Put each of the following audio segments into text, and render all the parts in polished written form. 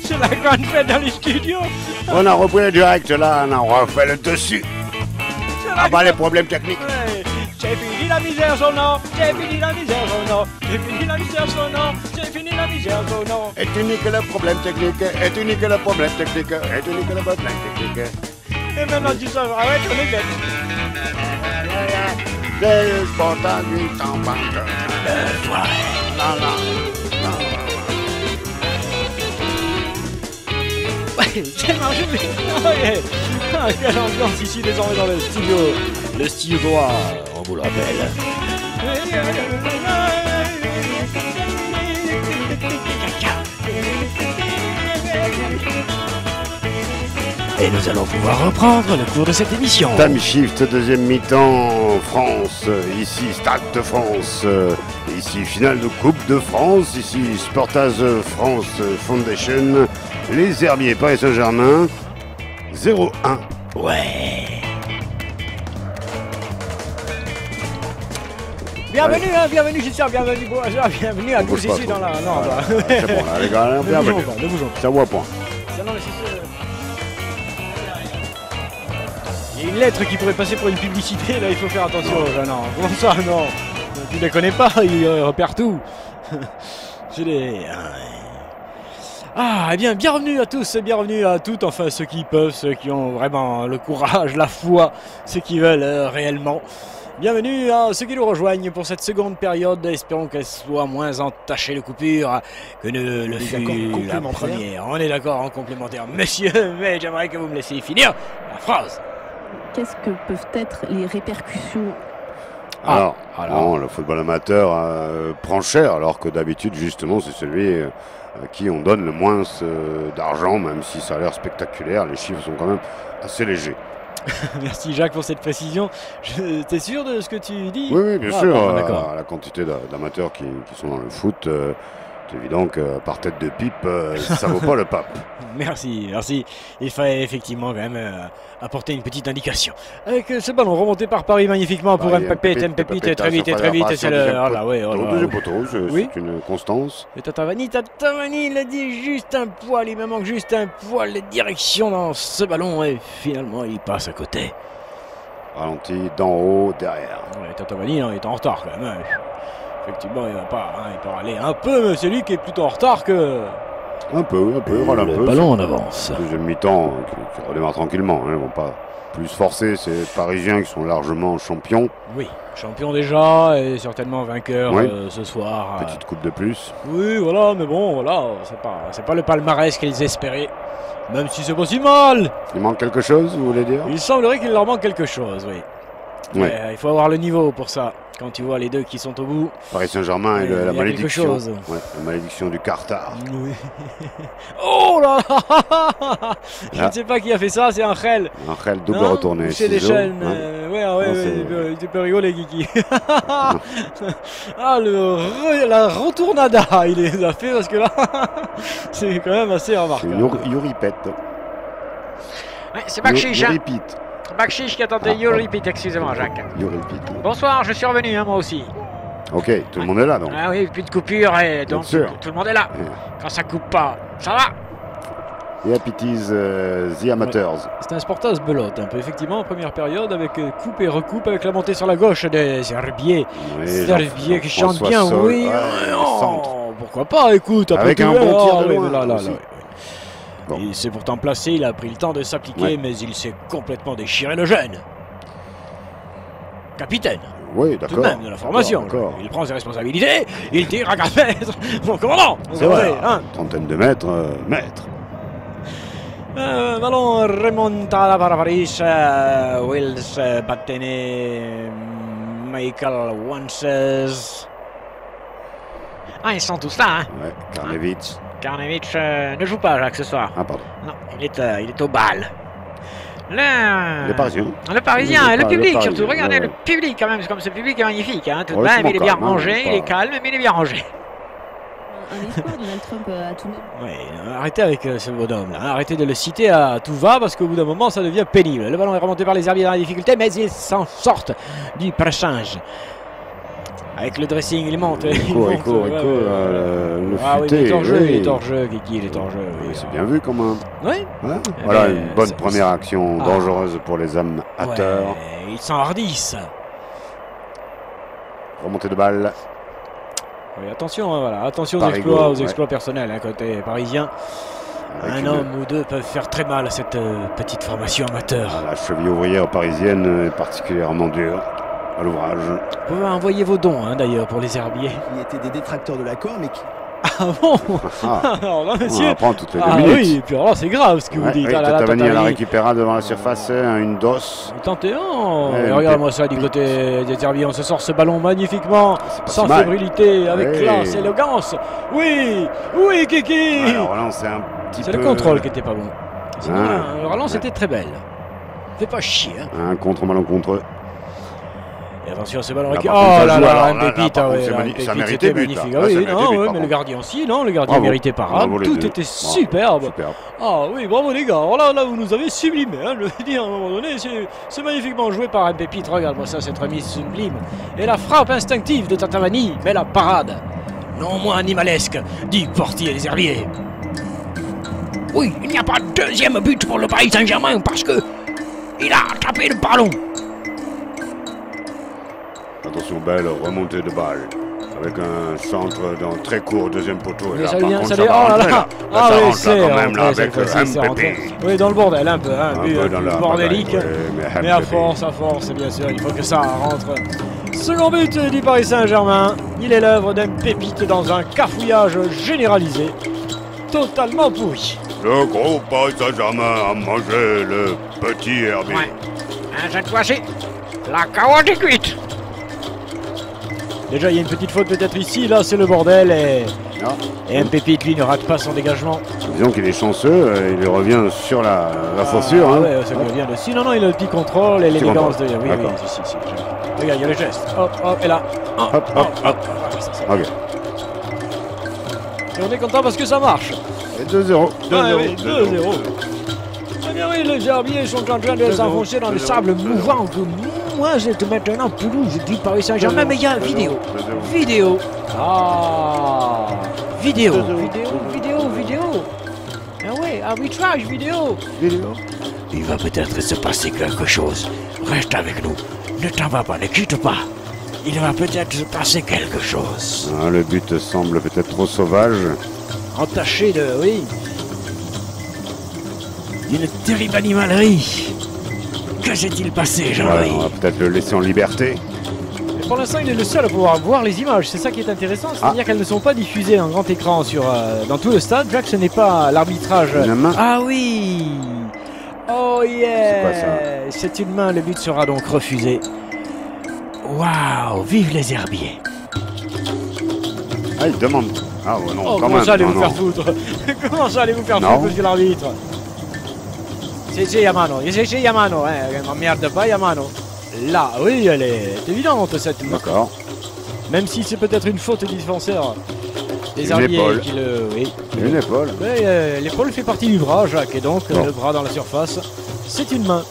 C'est la grande fête dans les studios. On a repris le direct là, on a refait le dessus. Ah bah les problèmes techniques. Ouais. J'ai fini la misère sonore, j'ai fini la misère sonore, j'ai fini la misère sonore, j'ai fini la misère sonore. Et tu niques le problème technique, et tu niques le problème technique, et tu niques le problème technique. Et maintenant tu sauras, ouais, on est bête. Des spontanés en banque. Ouais, c'est marché. Ah, quelle ambiance ici désormais dans le studio. Le studio droit, on vous le rappelle. Et nous allons pouvoir reprendre le cours de cette émission. Time Shift, deuxième mi-temps, France, ici Stade de France, ici finale de Coupe de France, ici Sportaz France Foundation, les Herbiers Paris Saint-Germain, 0-1. Ouais. Bienvenue, hein, bienvenue, j'espère, bienvenue, bienvenue à tous ici dans la... Non, voilà. C'est bon là les gars, bienvenue. Ne bougeons pas. Ça voit point. Non, mais il y a une lettre qui pourrait passer pour une publicité, là il faut faire attention. Non, comment ça, non. Tu les connais pas, il repère tout. J'ai des... Ah, eh bien, bienvenue à tous et bienvenue à toutes, enfin ceux qui peuvent, ceux qui ont vraiment le courage, la foi, ceux qui veulent réellement. Bienvenue à ceux qui nous rejoignent pour cette seconde période, espérons qu'elle soit moins entachée de coupures que ne le fut la première. On est d'accord en complémentaire, messieurs, mais j'aimerais que vous me laissiez finir la phrase. Qu'est-ce que peuvent être les répercussions? Alors, non, le football amateur prend cher, alors que d'habitude, justement, c'est celui à qui on donne le moins d'argent, même si ça a l'air spectaculaire. Les chiffres sont quand même assez légers. Merci Jacques pour cette précision. T'es sûr de ce que tu dis? Oui, bien sûr. Bon, d'accord. La quantité d'amateurs qui sont dans le foot, c'est évident que par tête de pipe, ça vaut pas le pape. Merci. Il fallait effectivement quand même apporter une petite indication. Avec ce ballon remonté par Paris magnifiquement pour Mbappé, très vite, c'est le... Deuxième poteau, c'est une constance. Et Tatavani, il a dit juste un poil, il me manque juste un poil de direction dans ce ballon et finalement il passe à côté. Ralenti d'en haut, derrière. Ouais, Tatavani, il est en retard quand même. Effectivement, il va pas, il peut aller un peu, mais c'est lui qui est plutôt en retard que... Un peu, râle un peu. Le ballon en avance. Deuxième mi-temps qui redémarre tranquillement. Ils ne vont pas plus forcer ces Parisiens qui sont largement champions. Oui, champions déjà et certainement vainqueurs ce soir. Petite coupe de plus. Oui, voilà, mais bon, voilà, c'est pas le palmarès qu'ils espéraient. Même si c'est pas si mal. Il manque quelque chose, vous voulez dire? Il semblerait qu'il leur manque quelque chose, oui. Ouais. Il faut avoir le niveau pour ça. Quand tu vois les deux qui sont au bout. Paris Saint-Germain et la malédiction. Chose. Ouais, la malédiction du Qatar. Oui. Oh là là. Je ne sais pas qui a fait ça, c'est Angel. Angel double retourné. C'est des chaînes. Tu peux rigoler, Kiki. La retournada, il les a fait parce que là, c'est quand même assez remarquable. C'est Yuripet. Ouais, c'est Bakchiche. Yuripit. Bakchiche qui attendait Yuripit, excusez-moi, Jacques. Yuripit. Bonsoir, je suis revenu, moi aussi. Ok, tout le monde est là donc. Ah oui, plus de coupure et donc tout le monde est là. Quand ça coupe pas, ça va. Et Appities, The Amateurs. C'est un Sportaz belote un peu, effectivement, en première période, avec coupe et recoupe, avec la montée sur la gauche des Herbiers. Herbiers qui chantent bien, oui. Pourquoi pas, écoute. Avec un bon tir de loin. Bon. Il s'est pourtant placé, il a pris le temps de s'appliquer, mais il s'est complètement déchiré le gène. Capitaine. Oui, d'accord. Tout de même de la formation. Il prend ses responsabilités, il tire à 4 mètres. Mon commandant. C'est vrai. Trentaine de mètres, mètres. Ballon remonta para Paris. Wills, Battene, Michael Wanses. Ils sont tous là. Ouais, Karnevitch. Karnevitch ne joue pas, Jacques, ce soir. Ah, pardon. Non, il est au bal. Le Parisien. Le Parisien, et le public surtout. Regardez le public quand même, comme ce public est magnifique. Tout de même, il est bien rangé, il est calme, mais il est bien rangé. Un espoir, Donald Trump à tout le monde. Oui, arrêtez avec ce bonhomme là, arrêtez de le citer à tout va parce qu'au bout d'un moment ça devient pénible. Le ballon est remonté par les Herbiers dans la difficulté, mais ils s'en sortent du pressage. Avec le dressing, il monte. Il court, le ah oui, futé. il est hors jeu, Oui. il est hors jeu, Kiki, il est hors jeu. Oui, C'est bien vu quand même. Oui. Hein, Eh voilà ben, une bonne ça- première action Ah. dangereuse pour les amateurs. Ouais, ils s'enhardissent. Remontée de balle. Oui, attention, hein, voilà, attention aux Parigo, exploits, ouais. personnels, hein, côté parisien. Avec Un une- homme ou deux peuvent faire très mal à cette petite formation amateur. La cheville ouvrière parisienne est particulièrement dure à l'ouvrage. Vous pouvez envoyer vos dons, hein, d'ailleurs, pour les herbiers. Il était des détracteurs de l'accord, mais qui... Ah bon? Ah, Alors là, on monsieur. apprend toutes les 2 Ah minutes. oui, et puis alors là, c'est grave ce que vous Ouais, dites. oui, Ah là là, Tatavani la Tatavani. récupéra devant la surface, une DOS. Tentez, oh, Ouais, regarde-moi ça du côté des herbiers. On se sort ce ballon magnifiquement, C'est pas sans si mal. fébrilité, avec Ouais. classe, élégance. Oui, oui, Kiki. Alors là, c'est un petit peu... C'est le contrôle qui était pas bon. Sinon, Ah. le relance Ouais. était très belle. Fais pas chier. Hein. Un contre-malencontreux. Et attention à ce ballon. Là, qui... par contre, Oh ça là joue, là, alors un là, pépite. par Ah contre, oui, c'est là, un ça pépite, méritait c'était but, magnifique. là. Ah Là, oui, ça non, méritait but, oui, par mais le contre. gardien aussi, non, le gardien Bravo. méritait parade. Bravo les Tout deux. était Bravo. superbe. Superbe. Ah oui, bravo les gars. Alors là, vous nous avez sublimé. Hein, je veux dire, à un moment donné, c'est magnifiquement joué par un pépite. Regarde-moi ça, cette remise sublime. Et la frappe instinctive de Tatavani, mais la parade, non moins animalesque, du portier des herbiers. Oui, il n'y a pas de deuxième but pour le Paris Saint-Germain parce que il a tapé le ballon. Attention, belle remontée de balle. Avec un centre dans très court, deuxième poteau. Et Mais là, ça par vient, contre, ça ça vient. va Oh là rentrer, là. là. Ah Ça oui, rentre, là, c'est quand même, là, rentré, avec cette fois-ci, c'est un rentré. pépé. Oui, dans le bordel, un peu, hein, Un but peu dans la bordélique. bagaille, Mais un à pépé. force, bien sûr, il faut que ça rentre. Second but du Paris Saint-Germain. Il est l'œuvre d'un pépite dans un cafouillage généralisé, totalement pourri. Le gros Paris Saint-Germain a mangé le petit herbier. Cette fois-ci, la carotte est cuite. Déjà, il y a une petite faute peut-être ici. Là, c'est le bordel. Et un pépite, lui, ne rate pas son dégagement. Disons qu'il est chanceux, il revient sur la chaussure. Ah hein. ouais, ça lui revient dessus. Non, il a le petit contrôle et l'élégance de. contrôle. Oui, D'accord. si. Regarde, il y a le geste. Hop, et là. Hop. Voilà, ça. Ok. Et on est content parce que ça marche. Et 2-0. 2-0. Oui, 2-0. Eh bien oui, les herbiers sont en train de s'enfoncer dans le sable mouvant que moi c'est maintenant pelouse du Paris Saint-Germain. Mais il y a vidéo. Vidéo. Ah. Vidéo. Ah ouais, arbitrage vidéo. Il va peut-être se passer quelque chose. Reste avec nous. Ne t'en va pas, ne quitte pas. Il va peut-être se passer quelque chose. Ah, le but semble peut-être trop sauvage. Entaché de, oui, d'une terrible animalerie. Que s'est-il passé, Ouais, Jean-Marie? on va peut-être le laisser en liberté. Pour l'instant, il est le seul à pouvoir voir les images. C'est ça qui est intéressant, c'est-à-dire qu'elles ne sont pas diffusées en grand écran dans tout le stade. Jacques, ce n'est pas l'arbitrage. Une main. Ah oui. Oh yeah. C'est quoi ça? C'est une main. Le but sera donc refusé. Waouh. Vive les herbiers. Ah, il demande. Ah ouais, non, Oh, quand comment même. ça allez non, vous non. faire foutre? Comment ça allez vous faire Non. foutre, monsieur l'arbitre? C'est Yamano, c'est Yamano, hein. M'emmerde pas, Yamano. Là, oui, elle est évidente cette main. D'accord. Même si c'est peut-être une faute du défenseur. Des Une herbiers épaule. qui le. Oui. Une épaule. Mais, l'épaule fait partie du bras, Jacques, et donc Bon. le bras dans la surface, c'est une main.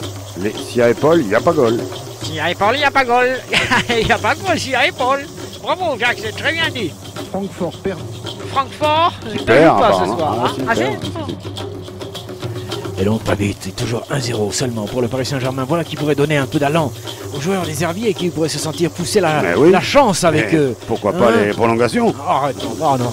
S'il y a épaule, il n'y a pas goal. S'il y a épaule, il n'y a pas goal. Il n'y a pas goal s'il y a épaule. Bravo, Jacques, c'est très bien dit. Francfort perd. Francfort, Perd, pas ce apparemment. soir. Ah, hein. si, Ah, perd. Et donc, pas vite, c'est toujours 1-0 seulement pour le Paris Saint-Germain. Voilà qui pourrait donner un peu d'allant aux joueurs des herbiers qui pourraient se sentir pousser Mais oui. la chance avec Mais eux. Pourquoi pas Hein? les prolongations? Arrête, non, non.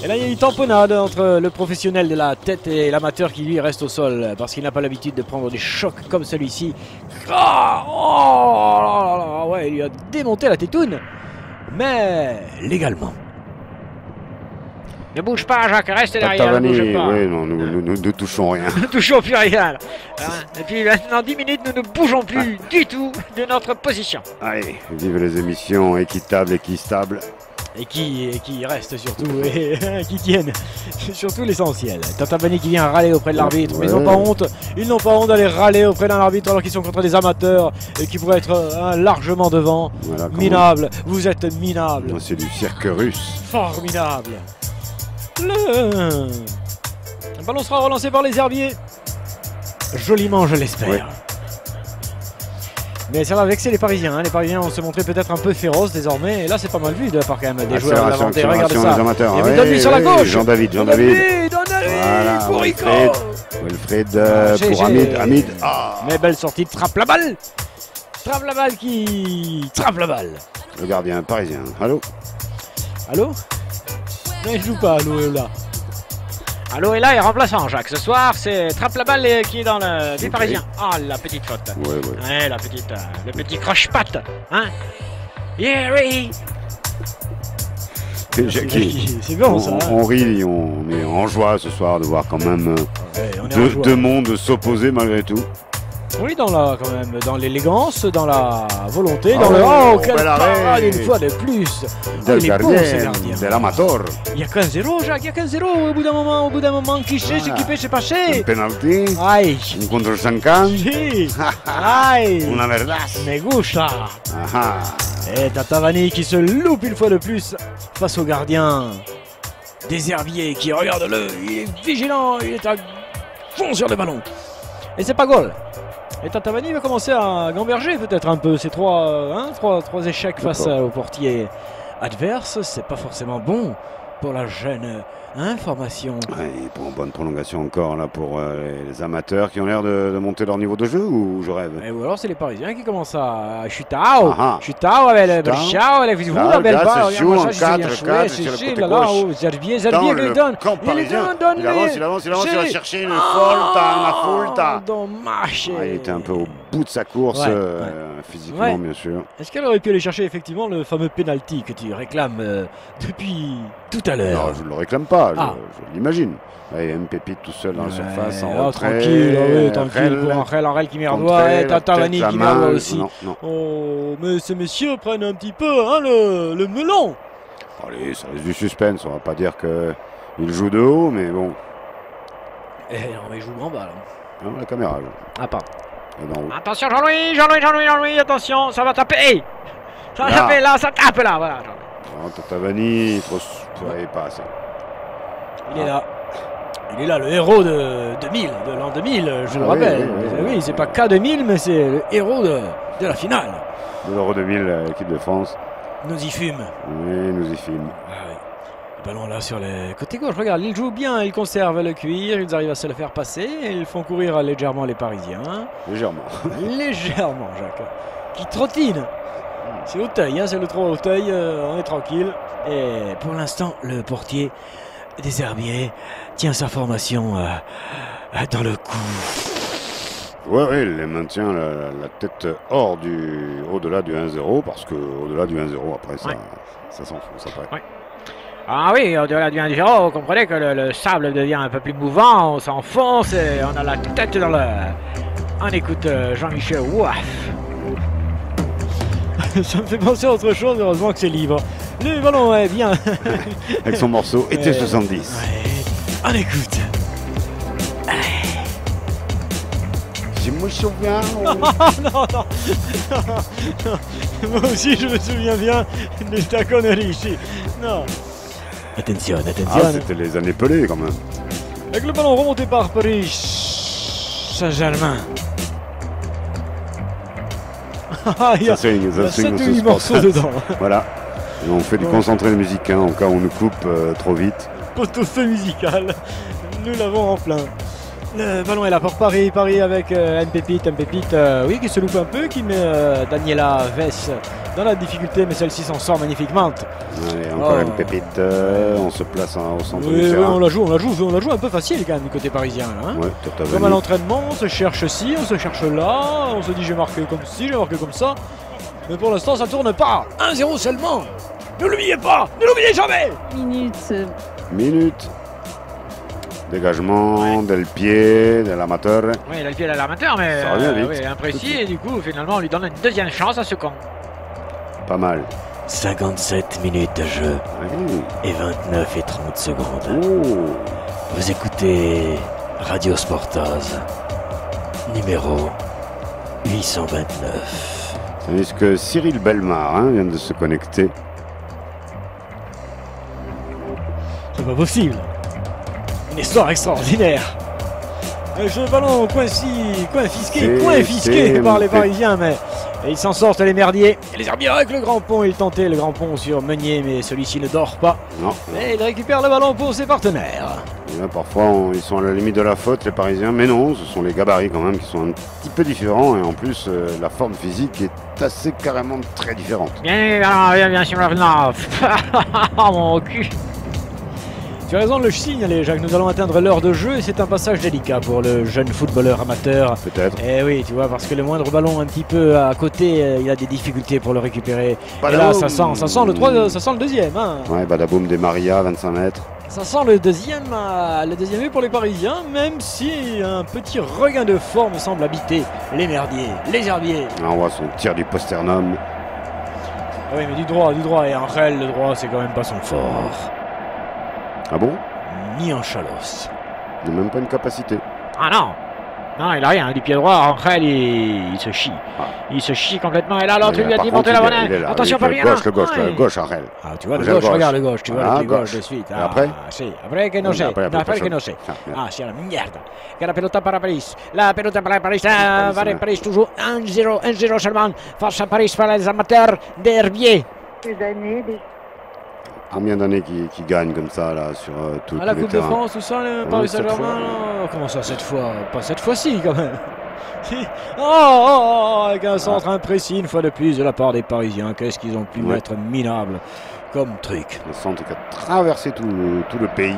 Et là, il y a une tamponnade entre le professionnel de la tête et l'amateur qui lui reste au sol parce qu'il n'a pas l'habitude de prendre des chocs comme celui-ci. Ah, oh là là, ouais, il lui a démonté la tétoune, mais légalement. Ne bouge pas, Jacques, reste derrière, ne Tatavani, bouge pas. oui, non, nous ne touchons rien. Nous ne touchons plus rien. Et puis maintenant, 10 minutes, nous ne bougeons plus du tout de notre position. Allez, vive les émissions équitables, équistables. Et qui restent surtout, et qui tiennent. C'est surtout l'essentiel. Tatavani qui vient râler auprès de l'arbitre, mais ils n'ont pas honte. Ils n'ont pas honte d'aller râler auprès d'un arbitre alors qu'ils sont contre des amateurs et qui pourraient être largement devant. Voilà, comment- Minable, vous êtes minable. C'est du cirque russe. Formidable. Le ballon sera relancé par les herbiers. Joliment, je l'espère. Ouais. Mais ça va vexer les Parisiens. Hein. Les Parisiens vont se montrer peut-être un peu féroces désormais. Et là, c'est pas mal vu de la part quand même des joueurs de la Vendée. Regardez ça. Les amateurs. Et Wilfried sur la gauche. Jean-David. Voilà, pour Rico. Wilfried pour Hamid. Ah. Mais belle sortie, trappe la balle. Trappe la balle qui trappe la balle. Le gardien parisien. Allô? Allô? Non, il joue pas, Allô est là. Allô est là et remplaçant, Jacques. Ce soir, c'est trappe la balle qui est dans le des Parisiens. Ah, la petite faute. Ouais, la petite, le petit croche-patte. Hein? Yeah, oui. C'est bon, ça. On rit, on est en joie ce soir de voir quand même deux mondes s'opposer malgré tout. Oui, quand même, dans l'élégance, dans la volonté, dans le... Oh, quelle parade une fois de plus. Del gardien, de l'amateur. Il y a 15-0, Jacques, il y a 15-0 au bout d'un moment, cliché, c'est qui c'est passé. Un penalty. Aïe. Un contre 50. Si. Aïe. Una verdad. Me gusta. Et Tatavani qui se loupe une fois de plus face au gardien des Herbiers qui, regarde-le, il est vigilant, il est à fond sur le ballon. Et c'est pas goal. Et Tatavani va commencer à gamberger peut-être un peu ces trois échecs face au portier adverse. C'est pas forcément bon pour la jeune formation. Et pour une bonne prolongation encore là pour les amateurs qui ont l'air de monter leur niveau de jeu, ou je rêve? Ou alors c'est les Parisiens qui commencent à Chutao. Chutao avec le Brichao, avec la belle balle. Il joue en 4-4 sur le côté gauche. Zerbier qui donne. Il avance, il va chercher une faute. Dommage. Il était un peu au bout de sa course, physiquement bien sûr. Est-ce qu'elle aurait pu aller chercher effectivement le fameux penalty que tu réclames depuis tout à l'heure? Non, je ne le réclame pas, je l'imagine. Un pépite tout seul dans la surface, en retrait. Tranquille, pour Angel, Angel qui merdoit, et Tatavani qui merdoit aussi. Non. Oh, mais ces messieurs prennent un petit peu le melon. Allez, ça reste du suspense, on va pas dire qu'il joue de haut, mais bon. Non, mais il joue grand bas. Non, la caméra. Ah, pardon. Attention Jean-Louis, attention, ça va taper. Ça va taper là, ça tape là, voilà. Tatavani, il passe. Il est là, le héros de l'an 2000, je le rappelle. Oui, c'est pas K2000, mais c'est le héros de la finale. De l'Euro 2000, l'équipe de France. Nous y fume. Oui, nous y fume. Le ballon là sur le côté gauche, regarde, ils jouent bien, ils conservent le cuir, ils arrivent à se le faire passer, et ils font courir légèrement les Parisiens. Légèrement. Légèrement, Jacques. Qui trottine. C'est Auteuil, c'est le 3 Auteuil, on est tranquille. Et pour l'instant, le portier des Herbiers tient sa formation dans le cou. Oui, il les maintient la tête au-delà du 1-0, parce qu'au-delà du 1-0, après, ça s'enfonce après. Ouais. Ah oui, au-delà du 1-0, vous comprenez que le sable devient un peu plus mouvant, on s'enfonce et on a la tête dans le... On écoute Jean-Michel Wouaf. Ça me fait penser à autre chose, heureusement que c'est libre. Le ballon est bien. Avec son morceau Été 70. On écoute. Je me souviens. Non. Moi aussi, je me souviens bien de ta connerie ici. Non. Attention. C'était les années pelées quand même. Avec le ballon remonté par Paris Saint-Germain. Il y a 7-8 morceaux dedans. Voilà. Et on fait du concentré musique en cas où on nous coupe trop vite. Post-feu musical. Nous l'avons en plein. Le ballon est là pour Paris avec Mpépite, oui, qui se loupe un peu, qui met Daniela Vess dans la difficulté, mais celle-ci s'en sort magnifiquement. Allez, encore Mpépite, on se place au centre du terrain. On la joue un peu facile quand même du côté parisien. Là, hein. Comme à l'entraînement, on se cherche ci, on se cherche là, on se dit j'ai marqué comme ci, j'ai marqué comme ça. Mais pour l'instant, ça tourne pas. 1-0 seulement. Ne l'oubliez pas, ne l'oubliez jamais. Minute. Dégagement, Del Pied, de l'amateur. Oui, Del Pied de l'amateur, mais imprécis, et du coup, finalement, on lui donne une deuxième chance à ce con. Pas mal. 57 minutes de jeu et 29 et 30 secondes. Vous écoutez Radio Sportaz, numéro 829. Tandis que Cyril Bellemare vient de se connecter. C'est pas possible. Une histoire extraordinaire. Ce ballon confisqué par les Parisiens, mais Et ils s'en sortent les merdiers. Et les herbiers avec le grand pont. Il tentait le grand pont sur Meunier, mais celui-ci ne dort pas. Non. Et il récupère le ballon pour ses partenaires. Et là, parfois, ils sont à la limite de la faute, les Parisiens. Mais non, ce sont les gabarits quand même qui sont un petit peu différents. Et en plus, la forme physique est assez carrément très différente. Bien sûr, non. Oh mon cul. Tu as raison de le signaler, Jacques. Nous allons atteindre l'heure de jeu et c'est un passage délicat pour le jeune footballeur amateur. Peut-être. Eh oui, tu vois, parce que le moindre ballon un petit peu à côté, il a des difficultés pour le récupérer. Et là, ça sent le deuxième. Hein. Ouais, badaboum des Maria, 25 mètres. Ça sent le deuxième but pour les Parisiens, même si un petit regain de forme semble habiter les merdiers, les herbiers. Là, on voit son tir du posternum. Ah oui, mais du droit. Et Angel, le droit, c'est quand même pas son fort. Ah bon? Ni en Chalos. Il n'a même pas une capacité. Ah non. Non, il a rien. Du pied droit, Angel, il se chie. Ah. Il se chie complètement. Et là, l'autre lui a Par dit contre, monter la il monnaie. est là. Attention, Le Fabien. gauche, Angel. Ah, tu vois le Angel gauche, gauche. regarde le gauche, tu vois Ah, le pied gauche gauche. de suite. Et après? Sí, après que no sé. Après, No, après que no ça. sé. Ah, merde. Ah, c'est la merde. Que la pelota para Paris. La pelota para Paris. Va Paris toujours 1-0 seulement. Face à Paris par les amateurs d'Herbier. Combien d'années qui gagne comme ça là sur tout À la tous les Coupe de terrains? France, tout ça, le Paris cette Saint-Germain. fois. Non, comment ça, cette fois? Pas cette fois-ci, quand même. Avec un centre imprécis, une fois de plus, de la part des Parisiens. Qu'est-ce qu'ils ont pu mettre minable comme truc? Le centre qui a traversé tout le pays.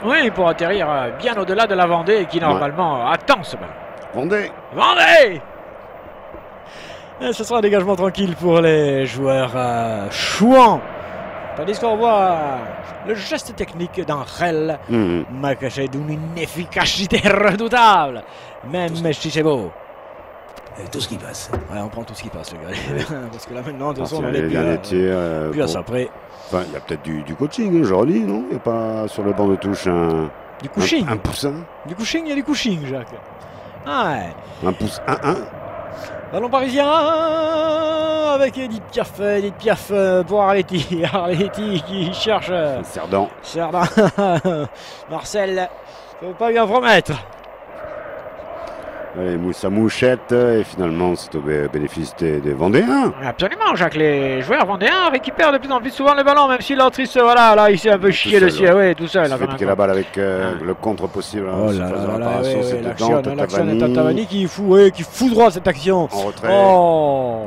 Oui, pour atterrir bien au-delà de la Vendée qui normalement attend ce ballon. Vendée. Vendée! Et ce sera un dégagement tranquille pour les joueurs chouans. Tandis qu'on voit le geste technique d'Angel m'a caché d'une efficacité redoutable. Même si c'est beau. Tout ce qui passe. Ouais, on prend tout ce qui passe, les gars. Parce que là maintenant, de toute façon, on les est derniers tirs. plus à ça près. Enfin, il y a peut-être du coaching, je relis, non? Il n'y a pas sur le banc de touche Du couching. un poussin? Du couching, il y a du couching, Jacques. Ah ouais. Un pouce 1-1. Ballon parisien avec Edith Piaf pour Arletty. Arletty qui cherche Cerdan. Cerdan. Marcel, ça ne veut pas bien promettre. Allez, sa mouchette, et finalement, c'est au bénéfice des Vendéens. Absolument, Jacques. Les joueurs vendéens récupèrent de plus en plus souvent le ballon, même si l'autre, voilà, là, il s'est un peu chié dessus. Oui, tout seul. Il fait piquer la balle avec le contre possible. Oh là là là, c'est l'action de Tavani qui fout droit cette action. En retrait. Oh,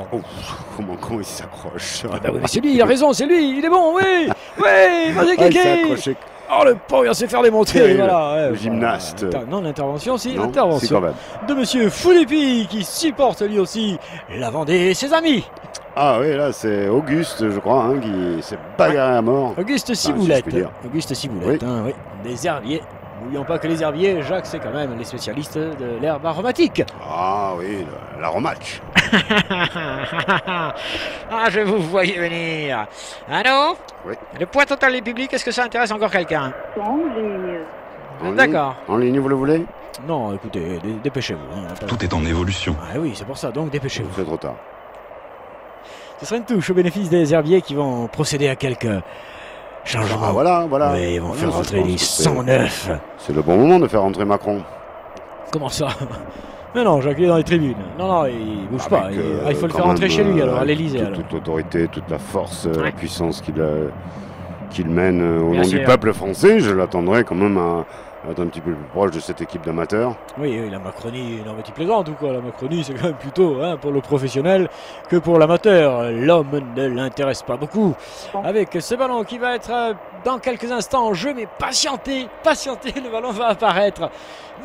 Comment il s'accroche. bah oui, mais c'est lui, il a raison, c'est lui, il est bon, oui, vas-y, Il s'est Kéké. accroché. Oh, le pauvre, il s'est fait démontrer. Terrible. Voilà, Le gymnaste. Non, l'intervention, si, Non, si, l'intervention quand même. de monsieur Foulipi qui supporte lui aussi la Vendée et ses amis. Ah oui, là, c'est Auguste, je crois, qui s'est bagarré à mort. Auguste si je Ciboulette. puis dire. Auguste Ciboulette, oui. Des herbiers. N'oublions pas que les herbiers, Jacques, c'est quand même les spécialistes de l'herbe aromatique. Ah oui, l'aromatch. Ah, je vous voyais venir. Allô? Oui. Le poids total du public, est-ce que ça intéresse encore quelqu'un? En D'accord. ligne, en ligne, vous le voulez? Non, écoutez, dépêchez-vous. Hein, Tout est en évolution. Ah oui, c'est pour ça, donc dépêchez-vous. C'est trop tard. Ce sera une touche au bénéfice des herbiers qui vont procéder à quelques changements. Ah voilà. Oui, ils vont faire je rentrer pense les que 109. C'est le bon moment de faire rentrer Macron. Comment ça? Mais non, Jacques il est dans les tribunes. Non, il bouge pas. Avec, Il faut le quand faire rentrer même, chez lui, alors, à l'Elysée. Toute l'autorité, toute la force, la Ouais. puissance qu'il mène au Bien nom sûr. du peuple français, je l'attendrai quand même à être un petit peu plus proche de cette équipe d'amateurs. Oui, la Macronie, non mais tu plaisantes ou quoi? La Macronie, c'est quand même plutôt pour le professionnel que pour l'amateur. L'homme ne l'intéresse pas beaucoup. Avec ce ballon qui va être dans quelques instants en jeu, mais patientez, le ballon va apparaître.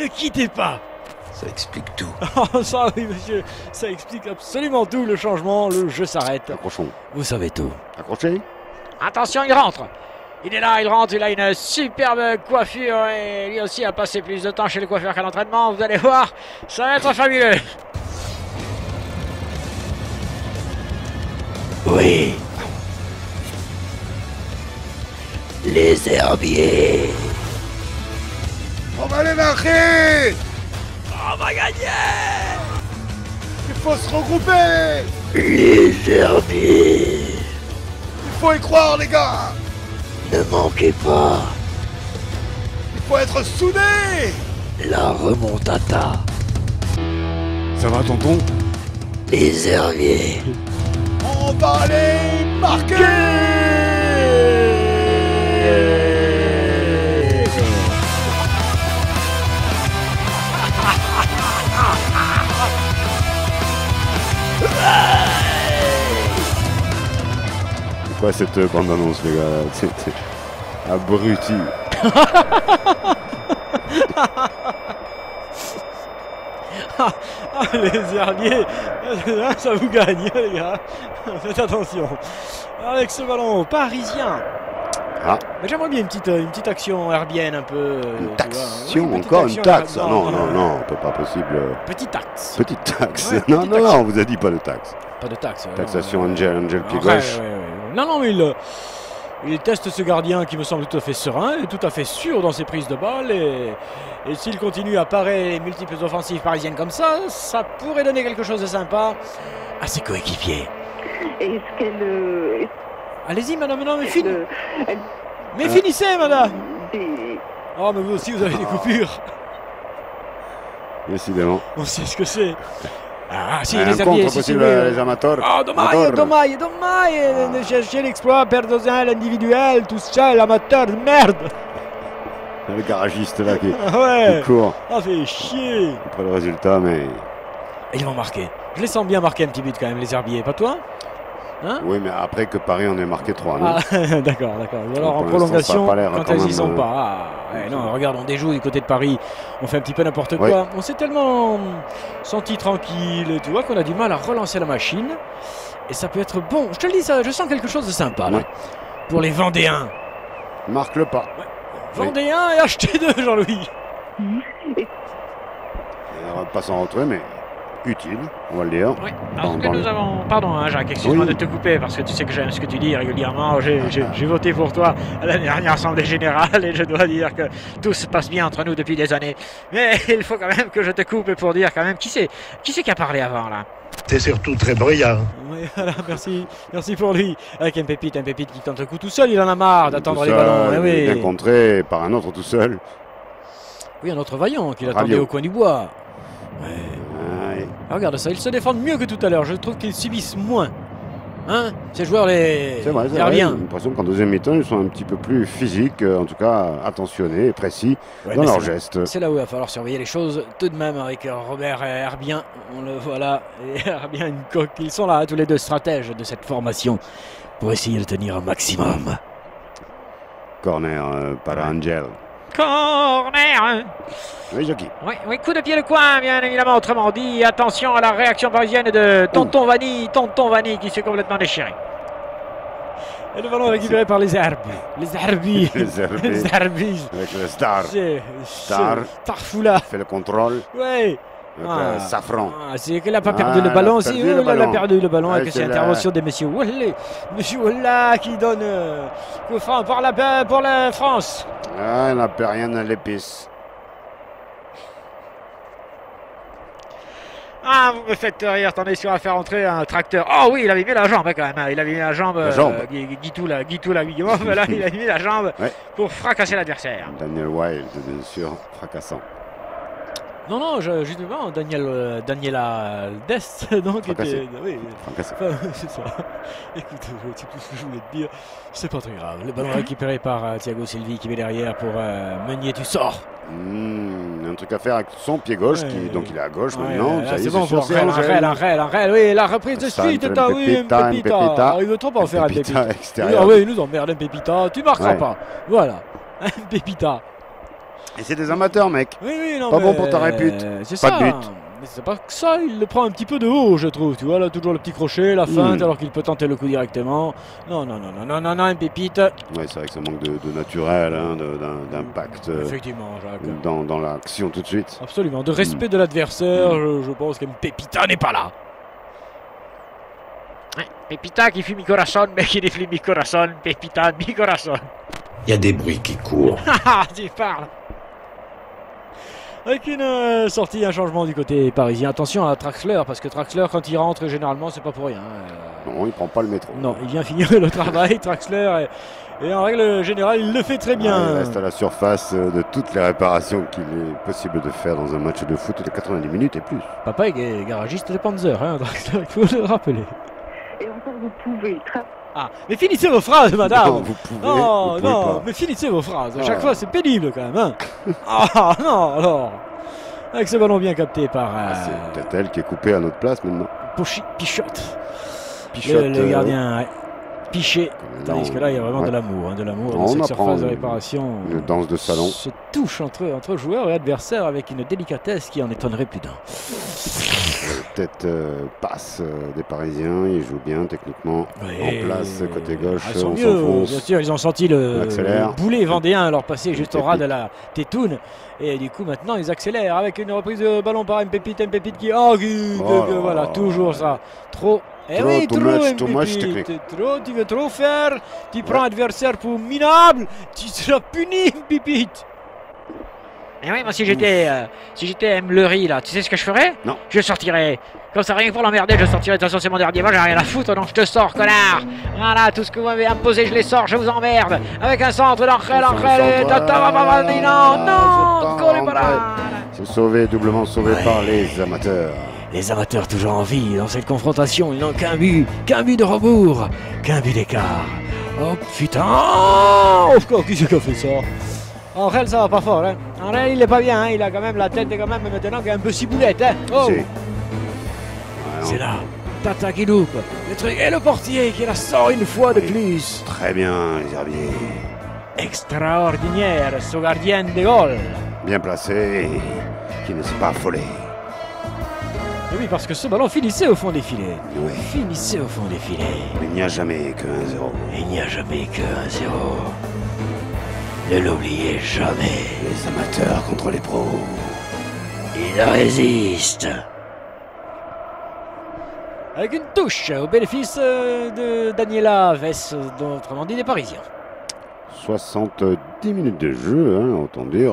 Ne quittez pas. Ça explique tout. Oh, ça oui monsieur, ça explique absolument tout, le changement, le jeu s'arrête. Accrochons. Vous savez tout. Accroché. Attention, il rentre. Il est là, il rentre, il a une superbe coiffure et lui aussi a passé plus de temps chez le coiffeur qu'à l'entraînement. Vous allez voir, ça va être fabuleux. Oui. Les herbiers. On va les marquer. On va gagner. Il faut se regrouper. Les herbiers. Il faut y croire, les gars. Ne manquez pas Il faut être soudés. la remontada. Ça va, tonton? Les herbiers. On va les marquer. C'est quoi cette bande-annonce, les gars? C'était abruti. Les herbiers, ça vous gagne, les gars. Faites attention. Avec ce ballon parisien. Ah. Mais j'aimerais bien une petite action herbienne un peu. Une tu vois, taxation, oui, petite encore action une taxe. herbienne. Non, pas possible. Petite taxe. Petite taxe. Ouais, non, petite non, taxe. on vous a dit pas de taxe. Pas de taxe. Taxation, non, Angel pied ouais, gauche. ouais. Non, mais il teste ce gardien qui me semble tout à fait serein et tout à fait sûr dans ses prises de balles. Et s'il continue à parer les multiples offensives parisiennes comme ça pourrait donner quelque chose de sympa à ses coéquipiers. Est-ce qu'elle... Allez-y, madame, non, mais elle- Mais finissez, madame. des- Oh, mais vous aussi, vous avez des coupures. Décidément. On sait ce que c'est. Ah, si, Un les contre herbiers, si, possible, oui. les amateurs. Oh, dommage. Ne cherchez l'exploit personnel, individuel, tout seul, amateur de merde. Le garagiste là qui Ouais. court Ah, fait chier. après le résultat, mais Et ils vont marquer. Je les sens bien marquer un petit but quand même, les herbiers. Pas toi? Hein? oui, mais après que Paris en ait marqué 3. Ah, d'accord. Ou alors en Pour l'instant, ça a prolongation, pas l'air quand quand elles y même, sont pas. Ah, ouais, non, regarde, on déjoue du côté de Paris. On fait un petit peu n'importe quoi. Ouais. On s'est tellement senti tranquille, tu vois, qu'on a du mal à relancer la machine. Et ça peut être bon. Je te le dis, ça, je sens quelque chose de sympa là. Ouais. Pour les Vendéens. Marque le pas. Vendéens et achetez deux, Jean-Louis. On va pas s'en retrouver, mais utile, on va le dire. Oui, alors Dans- que dans nous le- avons... Pardon, hein, Jacques, excuse-moi Oui. de te couper parce que tu sais que j'aime ce que tu dis régulièrement. J'ai voté pour toi à la dernière Assemblée Générale et je dois dire que tout se passe bien entre nous depuis des années. Mais il faut quand même que je te coupe pour dire quand même qui c'est qui a parlé avant là. T'es surtout très brillant. Oui, voilà, merci pour lui. Avec un pépite qui tente le coup tout seul, il en a marre d'attendre Tout les seul, ballons. Eh il est oui. bien contré par un autre tout seul. Oui, un autre vaillant qui l'attendait Rabiot. au coin du bois. Ouais. Ouais. Ah, regarde ça, ils se défendent mieux que tout à l'heure. Je trouve qu'ils subissent moins. Hein? Ces joueurs, les C'est vrai, c'est vrai. J'ai herbiens. l'impression qu'en deuxième mi-temps, ils sont un petit peu plus physiques, en tout cas attentionnés et précis Ouais, dans mais leurs c'est- gestes. C'est là où il va falloir surveiller les choses tout de même avec Robert et Herbien. On le voit là. Et Herbien, une coque. Ils sont là, tous les deux stratèges de cette formation pour essayer de tenir un maximum. Corner par Angel. Corner. Oui, Jackie. Oui, coup de pied de coin, bien évidemment. Autrement dit, attention à la réaction parisienne de Tonton Vanny qui s'est complètement déchiré. Et le ballon récupéré par les herbes. Les herbies. Les herbies. Les herbies. Avec le star. C'est Tarfoula. Fait le contrôle. Ouais. Avec le safran. C'est qu'il n'a pas perdu Ah, le ballon il a aussi. perdu Oh, le il a ballon. perdu le ballon Ouais, avec c'est cette la- intervention de Monsieur Wallé. Monsieur Walla qui donne coup franc pour la France. Ah, il n'a plus rien à l'épice. Ah, vous me faites rire, attendez, si on va faire entrer un tracteur. Oh oui, il avait mis la jambe hein, quand même. Hein. Il avait mis la jambe. La jambe. Guitou là, là, il a mis la jambe Ouais. pour fracasser l'adversaire. Daniel Wild, bien sûr, fracassant. Non, justement, Daniela Dest, donc Fracassé. était. Oui, Fracassant. enfin, c'est ça. Écoute, c'est tout ce que je voulais te dire. C'est pas très grave. Le ballon récupéré par Thiago Silvi qui met derrière pour Meunier, tu sors. Un truc à faire avec son pied gauche, Ouais. donc il est à gauche Ouais, maintenant. là, Ça y est, c'est bon sûr, pour un réel. Oui, la reprise de Ça, suite, un t'as oui, un Pépita. Pépita. Il veut trop pas en faire un Pépita. extérieur. Ah oui, il nous emmerde un Pépita. Tu marqueras Ouais. pas. Voilà. Un Pépita. Et c'est des amateurs, mec. Oui, non, Pas mais, bon pour ta répute. C'est Pas ça. de but. Mais c'est pas que ça, il le prend un petit peu de haut, je trouve. Tu vois, là, toujours le petit crochet, la feinte, alors qu'il peut tenter le coup directement. Non, un pépite. Ouais, c'est vrai que ça manque de naturel, hein, d'impact Effectivement, Jacques. dans l'action tout de suite. Absolument, de respect de l'adversaire, je pense qu'un Pépita n'est pas là. Pépita qui fuit mi corazon, mais qui défile mi corazon. Pépita, mi corazon. Il y a des bruits qui courent. Ah, tu parles. Avec une sortie, un changement du côté parisien. Attention à Traxler, parce que Traxler, quand il rentre, généralement, c'est pas pour rien. Non, il prend pas le métro. Non, il vient finir le travail, Traxler. Et en règle générale, il le fait très bien. Il reste à la surface de toutes les réparations qu'il est possible de faire dans un match de foot de 90 minutes et plus. Papa est garagiste de Panzer, hein, Traxler, il faut le rappeler. Et encore, vous pouvez. Ah, mais finissez vos phrases, madame. Non, vous pouvez, Non, vous pouvez non, pas. mais finissez vos phrases. À Ah. chaque fois, c'est pénible quand même. Hein. Ah, non, alors. Avec ce ballon bien capté par C'est peut-être elle qui est coupée à notre place maintenant. Pichotte. Pichotte, Le gardien ouais. Piché. non, Tandis que là, il y a vraiment ouais. de l'amour. Hein, de l'amour On dans cette apprend surface de réparation. Une danse de salon. Se touche entre joueurs et adversaires avec une délicatesse qui en étonnerait plus d'un. Peut-être passe des Parisiens, ils jouent bien techniquement. Ouais. En place, côté gauche, Ils sont on mieux, s'enfonce. bien sûr, ils ont senti le accélère. boulet vendéen leur passer juste au ras de Pépite. la tétoune. Et du coup, maintenant, ils accélèrent avec une reprise de ballon par Mpépite qui. Voilà, là. toujours ça. Trop. Eh Trop, oui, too trop, much, too much Mpépite. technique. Trop, tu veux trop faire. Tu prends adversaire pour minable. Tu seras puni, Mpépite. Et oui, moi si j'étais Mleury là, tu sais ce que je ferais? Non. Je sortirais. Comme ça, rien que pour l'emmerder, je sortirais. De toute façon, c'est mon dernier match, j'ai rien à foutre, donc je te sors, connard. Voilà, tout ce que vous m'avez imposé, je les sors, je vous emmerde. Avec un centre d'Angel, C'est sauvé, doublement sauvé Ouais. par les amateurs. Les amateurs toujours en vie dans cette confrontation, ils n'ont qu'un but de rebours, qu'un but d'écart. Oh putain! Oh, qui c'est qui a fait ça? Angel, ça va pas fort, hein? Angel, il est pas bien, hein? Il a quand même la tête quand même maintenant qui est un peu ciboulette, hein? Oh! Si. C'est là, Tata qui loupe, le truc, et le portier qui la sort une fois de plus. Très bien, les herbiers. Extraordinaire, ce gardien de goal. Bien placé, qui ne s'est pas affolé. Et oui, parce que ce ballon finissait au fond des filets. Oui. Finissait au fond des filets. Il n'y a jamais que 1-0. Il n'y a jamais que 1-0. Ne l'oubliez jamais. Les amateurs contre les pros. Il résiste. Avec une touche au bénéfice de Daniela Vess, autrement dit des Parisiens. 70 minutes de jeu, hein, autant dire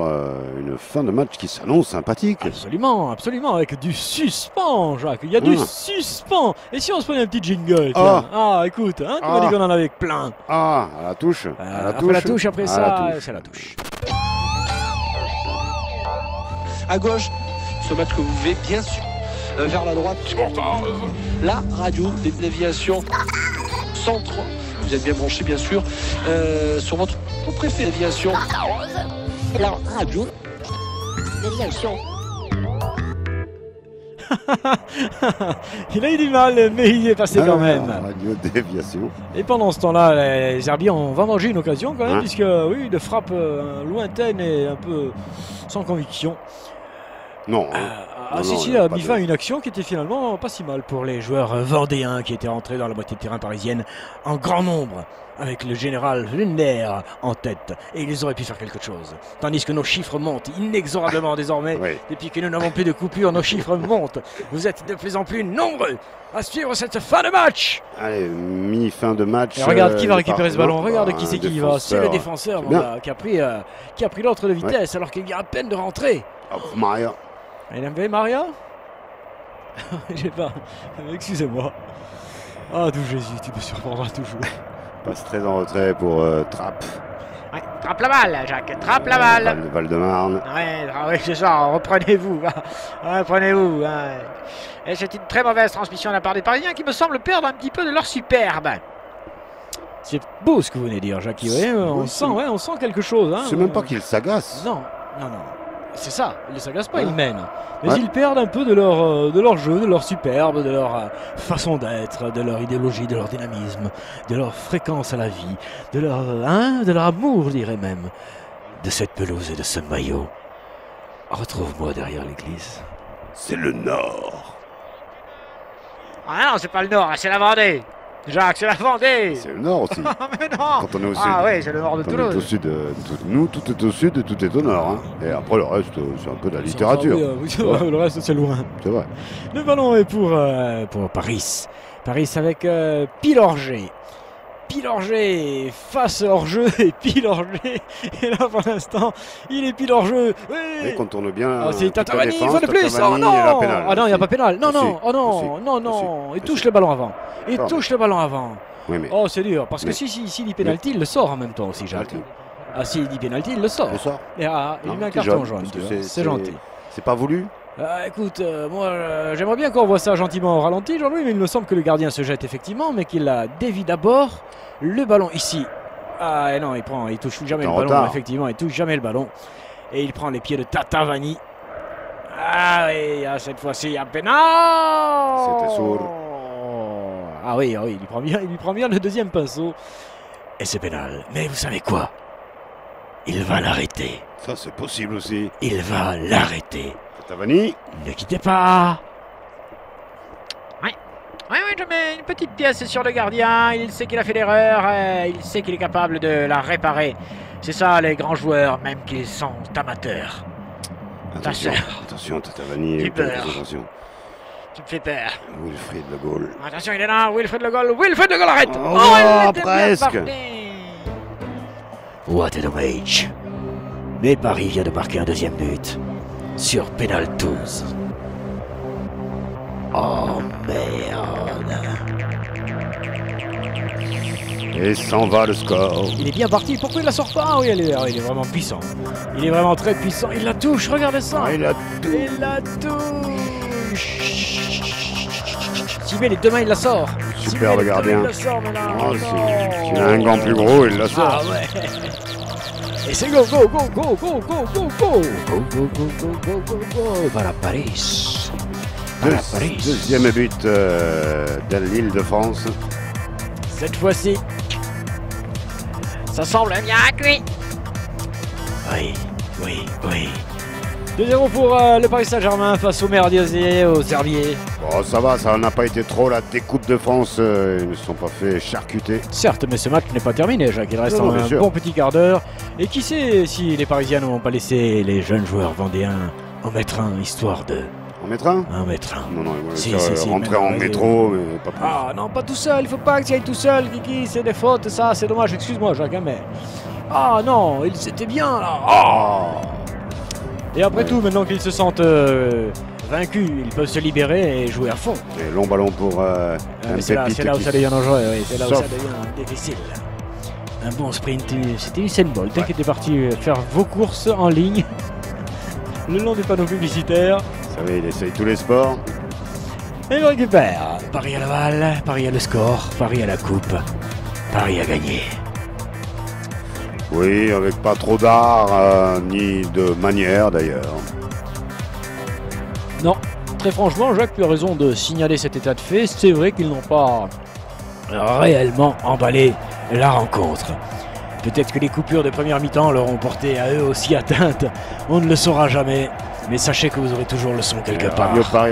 une fin de match qui s'annonce sympathique. Absolument, absolument, avec du suspens, Jacques. Il y a du suspens. Et si on se prenait un petit jingle, tiens. Écoute, hein, tu m'as dit qu'on en avait plein. Ah, à la touche. Après la touche, après À ça, la touche. c'est la touche. À gauche, ce match que vous vivez bien sûr vers la droite. La radio des navigations centre. Vous êtes bien branché bien sûr sur votre préféré navigation. La radio navigation. Il a eu du mal, mais il est passé quand même. Radio déviation. Et pendant ce temps-là, les Herbiers ont vendangé une occasion quand même, Hein puisque oui, de frappe lointaine et un peu sans conviction. Non. Non, Sicile il y a a pas mis de- fin à une action qui était finalement pas si mal pour les joueurs vendéens qui étaient rentrés dans la moitié de terrain parisienne en grand nombre, avec le général Lunder en tête. Et ils auraient pu faire quelque chose. Tandis que nos chiffres montent inexorablement désormais. Oui. Depuis que nous n'avons plus de coupure, nos chiffres montent. Vous êtes de plus en plus nombreux à suivre cette fin de match. Allez, mi-fin de match. Et regarde qui va récupérer ce ballon. non, Regarde un qui c'est qui y va. C'est le défenseur C'est mon bien. gars, qui a pris l'autre de vitesse alors qu'il vient à peine de rentrer. Hop, Maria. Il aime bien Maria? J'ai pas. Excusez-moi. Ah, d'où Jésus, tu me surprendras toujours. Passe très en retrait pour Trapp. Ouais, trappe la balle, Jacques, trappe la balle. Val-de-Marne. Ouais, c'est ça, reprenez-vous. Reprenez-vous. Hein. Et c'est une très mauvaise transmission de la part des Parisiens qui me semble perdre un petit peu de leur superbe. C'est beau ce que vous venez de dire, Jackie. Ouais, on sent quelque chose. Hein. C'est même pas qu'ils s'agacent. Non. C'est ça, ils ne s'agacent pas, Ouais. ils mènent. Mais Ouais. ils perdent un peu de leur jeu, de leur superbe, de leur façon d'être, de leur idéologie, de leur dynamisme, de leur fréquence à la vie, de leur amour, je dirais même, de cette pelouse et de ce maillot. Retrouve-moi derrière l'église. C'est le Nord. Ah non, c'est pas le Nord, c'est la Vendée. Jacques, c'est la Vendée. C'est le Nord aussi. Ah mais non. Quand on est au sud. Ah oui, c'est le nord de Quand on est au Toulouse. sud, nous, tout est au sud et tout est au nord. Hein. Et après, le reste, c'est un peu de la littérature. Oui, le reste, c'est loin. C'est vrai. Le ballon est pour Paris. Paris avec Pilorget. pile hors-jeu, face hors-jeu et pile hors-jeu. Et là, pour l'instant, il est pile hors-jeu. Oui. Et qu'on tourne bien. Oh, c'est Tatavani, il faut de plus. Oh non, ah non, il n'y a pas pénal. Non, non, oh non, non, non. Il touche le ballon avant. Il touche le ballon avant. Oui, mais... Oh, c'est dur. Parce que s'il dit pénalty, il le sort en même temps aussi, Jacques. Ah, s'il dit pénalty, il le sort. Et il met un carton jaune. C'est gentil. C'est pas voulu? Écoute, moi j'aimerais bien qu'on voit ça gentiment au ralenti, Jean-Louis, mais il me semble que le gardien se jette effectivement, mais qu'il la dévie d'abord. Le ballon ici. Ah et non, il touche jamais le ballon, effectivement, il touche jamais le ballon. Et il prend les pieds de Tatavani. Ah oui, cette fois-ci, il y a pénal. C'était sourd. Ah oui, il lui prend bien le deuxième pinceau. Et c'est pénal. Mais vous savez quoi? Il va l'arrêter. Ça c'est possible aussi. Il va l'arrêter. Tatavani. Ne quittez pas. Oui, je mets une petite pièce sur le gardien. Il sait qu'il a fait l'erreur. Il sait qu'il est capable de la réparer. C'est ça les grands joueurs, même qu'ils sont amateurs. Attention, Tatavani. Attention. Tu me fais peur. Wilfried Le Gaulle. Attention, il est là. Wilfried Le Gaulle. Wilfried Le Gaulle arrête. Oh, presque. What a damage. Mais Paris vient de marquer un deuxième but. Sur Penaltous. Oh merde. Et s'en va le score. Il est bien parti. Pourquoi il la sort pas? Oui, il est vraiment puissant. Il est vraiment très puissant. Il la touche. Regardez ça. Il la touche. S'il met les deux mains, il la sort. Super le gardien. S'il a un gant plus gros, il la sort. Ah ouais. Et c'est go. Para Paris. Deuxième but de l'Île-de-France. Cette fois-ci. Ça semble bien cuit. Oui. 2-0 pour le Paris Saint-Germain face aux Merdiosiers, aux Herbiers. Bon, ça va, ça n'a pas été trop la découpe de France. Ils ne se sont pas fait charcuter. Certes, mais ce match n'est pas terminé, Jacques. Il reste un bon petit quart d'heure. Et qui sait si les Parisiens n'ont pas laissé les jeunes joueurs vendéens en mettre un, histoire de... En mettre un? En mettre un. Non, il voulait rentrer en métro, mais pas plus. Ah non, pas tout seul. Il faut pas que tu ailles tout seul, Kiki. C'est des fautes, ça, c'est dommage. Excuse-moi, Jacques, mais... Ah non, c'était bien, là. Oh. Et après tout, maintenant qu'ils se sentent vaincus, ils peuvent se libérer et jouer à fond. Et long ballon pour c'est là où ça devient dangereux, oui. C'est là où ça devient difficile. Un bon sprint, c'était Usain Bolt qui était parti faire vos courses en ligne le long des panneaux publicitaires. Vous savez, il essaye tous les sports. Et il récupère. Paris à l'aval, Paris à le score, Paris à la coupe, Paris a gagné. Oui, avec pas trop d'art, ni de manière d'ailleurs. Non, très franchement, Jacques, tu as raison de signaler cet état de fait. C'est vrai qu'ils n'ont pas réellement emballé la rencontre. Peut-être que les coupures de première mi-temps leur ont porté à eux aussi atteinte. On ne le saura jamais. Mais sachez que vous aurez toujours le son quelque part. Paris,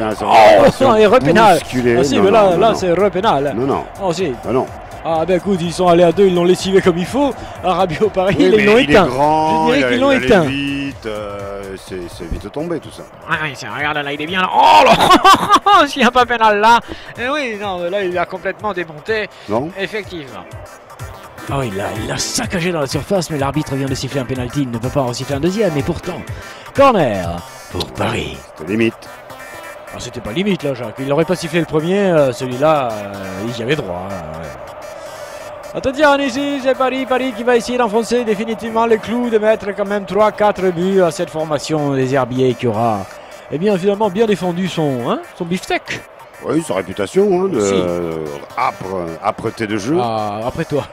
et repénal. Ah si, mais là c'est repénal. Non. Oh si. Ah non. Ah ben écoute, ils sont allés à deux, ils l'ont lessivé comme il faut. Rabiot Paris, oui, ils l'ont éteint. Grand, je dirais qu'ils l'ont éteint. Vite, c'est vite tombé tout ça. Ah oui, regarde là, il est bien là. Oh là. S'il n'y a pas pénal là. Oui, non, là il a complètement démonté. Non. Effectivement. Oh, il l'a saccagé dans la surface, mais l'arbitre vient de siffler un penalty. Il ne peut pas en siffler un deuxième, et pourtant, corner pour Paris. C'était limite. Ah, c'était pas limite là, Jacques. Il n'aurait pas sifflé le premier, celui-là, il y avait droit. Attention ici, c'est Paris qui va essayer d'enfoncer définitivement le clou, de mettre quand même 3-4 buts à cette formation des Herbiers qui aura, finalement bien défendu son beefsteak. Oui, sa réputation de âpreté de jeu. Ah, après toi.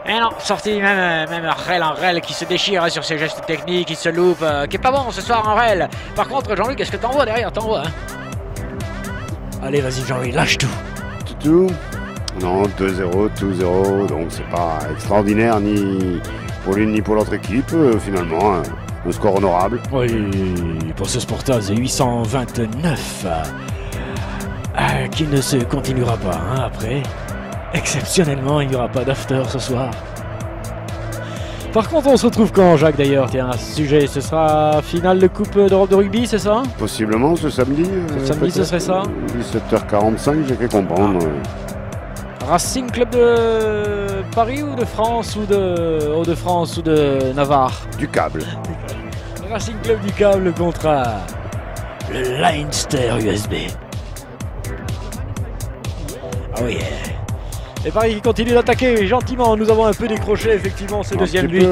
Et non, sorti même en Rel qui se déchire sur ses gestes techniques, qui se loupe, qui est pas bon ce soir en Rel. Par contre, Jean-Luc, qu'est-ce que t'envoies derrière? T'envoies, Allez, vas-y Jean-Luc, lâche tout. Tout. Non, 2-0, 2-0, donc c'est pas extraordinaire ni pour l'une ni pour l'autre équipe, finalement, un score honorable. Oui, pour ce Sportaz 829, qui ne se continuera pas après. Exceptionnellement, il n'y aura pas d'after ce soir. Par contre, on se retrouve quand, Jacques, d'ailleurs? Tiens, à ce sujet, ce sera finale de Coupe d'Europe de rugby, c'est ça? Possiblement, ce samedi. Ce samedi, ce serait ça? 17h45, j'ai fait comprendre. Racing Club de Paris ou de France ou de France ou de Navarre? Du câble. Racing Club du câble contre le Leinster USB. Ah oui. Et Paris qui continue d'attaquer gentiment. Nous avons un peu décroché effectivement ce deuxième but.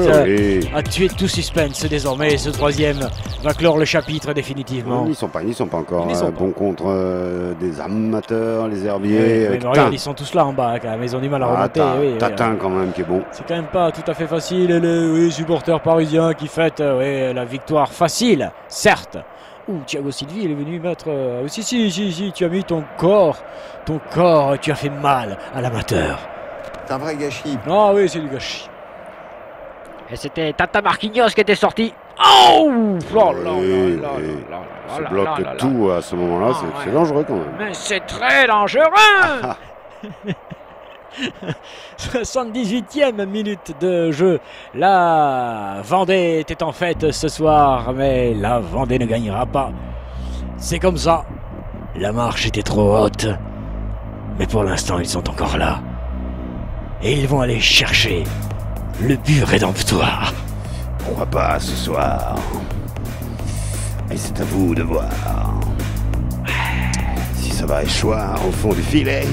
A tué tout suspense désormais. Ce troisième va clore le chapitre définitivement. Ils n'y sont pas encore bons contre des amateurs, les herbiers. Mais regarde, ils sont tous là en bas quand même. Ils ont du mal à remonter. Tatin quand même qui est bon. C'est quand même pas tout à fait facile. Et les supporters parisiens qui fêtent la victoire facile, certes. Thiago Silvi, il est venu mettre... Si, tu as mis ton corps, tu as fait mal à l'amateur. C'est un vrai gâchis. Ah oui, c'est du gâchis. Et c'était Tata Marquinhos qui était sorti. Oh, Ça bloque tout à ce moment-là, c'est dangereux quand même. Mais c'est très dangereux. 78e minute de jeu. La Vendée était en fête ce soir, mais la Vendée ne gagnera pas. C'est comme ça. La marche était trop haute. Mais pour l'instant, ils sont encore là. Et ils vont aller chercher le but rédemptoire. Pourquoi pas ce soir? Et c'est à vous de voir. Si ça va échoir au fond du filet.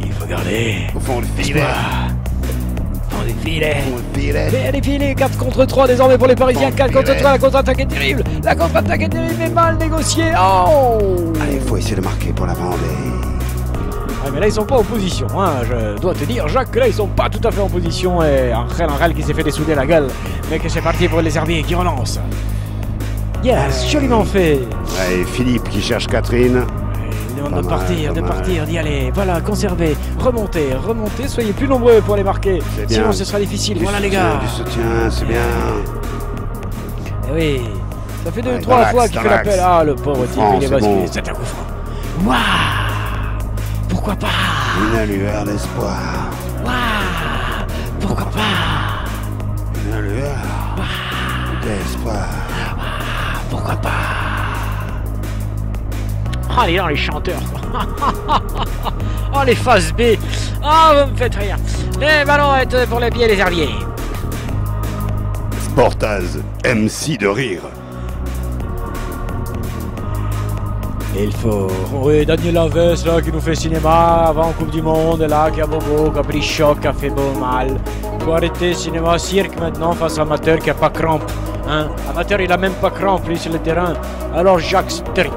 Il faut garder au fond du filet. Au fond du filet. Mais les filets, 4 contre 3 désormais pour les Parisiens. 4 contre 3, la contre-attaque est terrible. La contre-attaque est terrible mais mal négociée. Oh! Allez, il faut essayer de marquer pour la Vendée. Ah, mais là ils sont pas en position, hein. Je dois te dire Jacques que là ils sont pas tout à fait en position. Et Angel qui s'est fait dessouder la gueule. Mais que c'est parti pour les herbiers qui relancent. Yes, joliment fait. Allez, Philippe qui cherche Catherine. De partir, d'y aller, voilà, conserver, remonter, soyez plus nombreux pour les marquer, sinon ce sera difficile, voilà les gars. Du soutien, c'est bien. Eh oui, ça fait 2-3 fois qu'il fait l'appel, le pauvre type, il est basculé, c'est un coup franc. Waouh, pourquoi pas? Une lueur d'espoir. Waouh, pourquoi pas? Une lueur d'espoir. Pourquoi pas? Oh, les chanteurs. Oh, les phases B. Oh, vous me faites rire. Les ballons pour les pieds des herbiers. Sportaz, MC de rire. Il faut... Oui, Daniel Alves là qui nous fait cinéma avant Coupe du Monde, là qui a bobo, qui a pris choc, qui a fait beau mal. Il faut arrêter cinéma cirque maintenant face à Amateur qui a pas crampe. Hein? Amateur il a même pas crampe lui sur le terrain. Alors Jacques Sterry.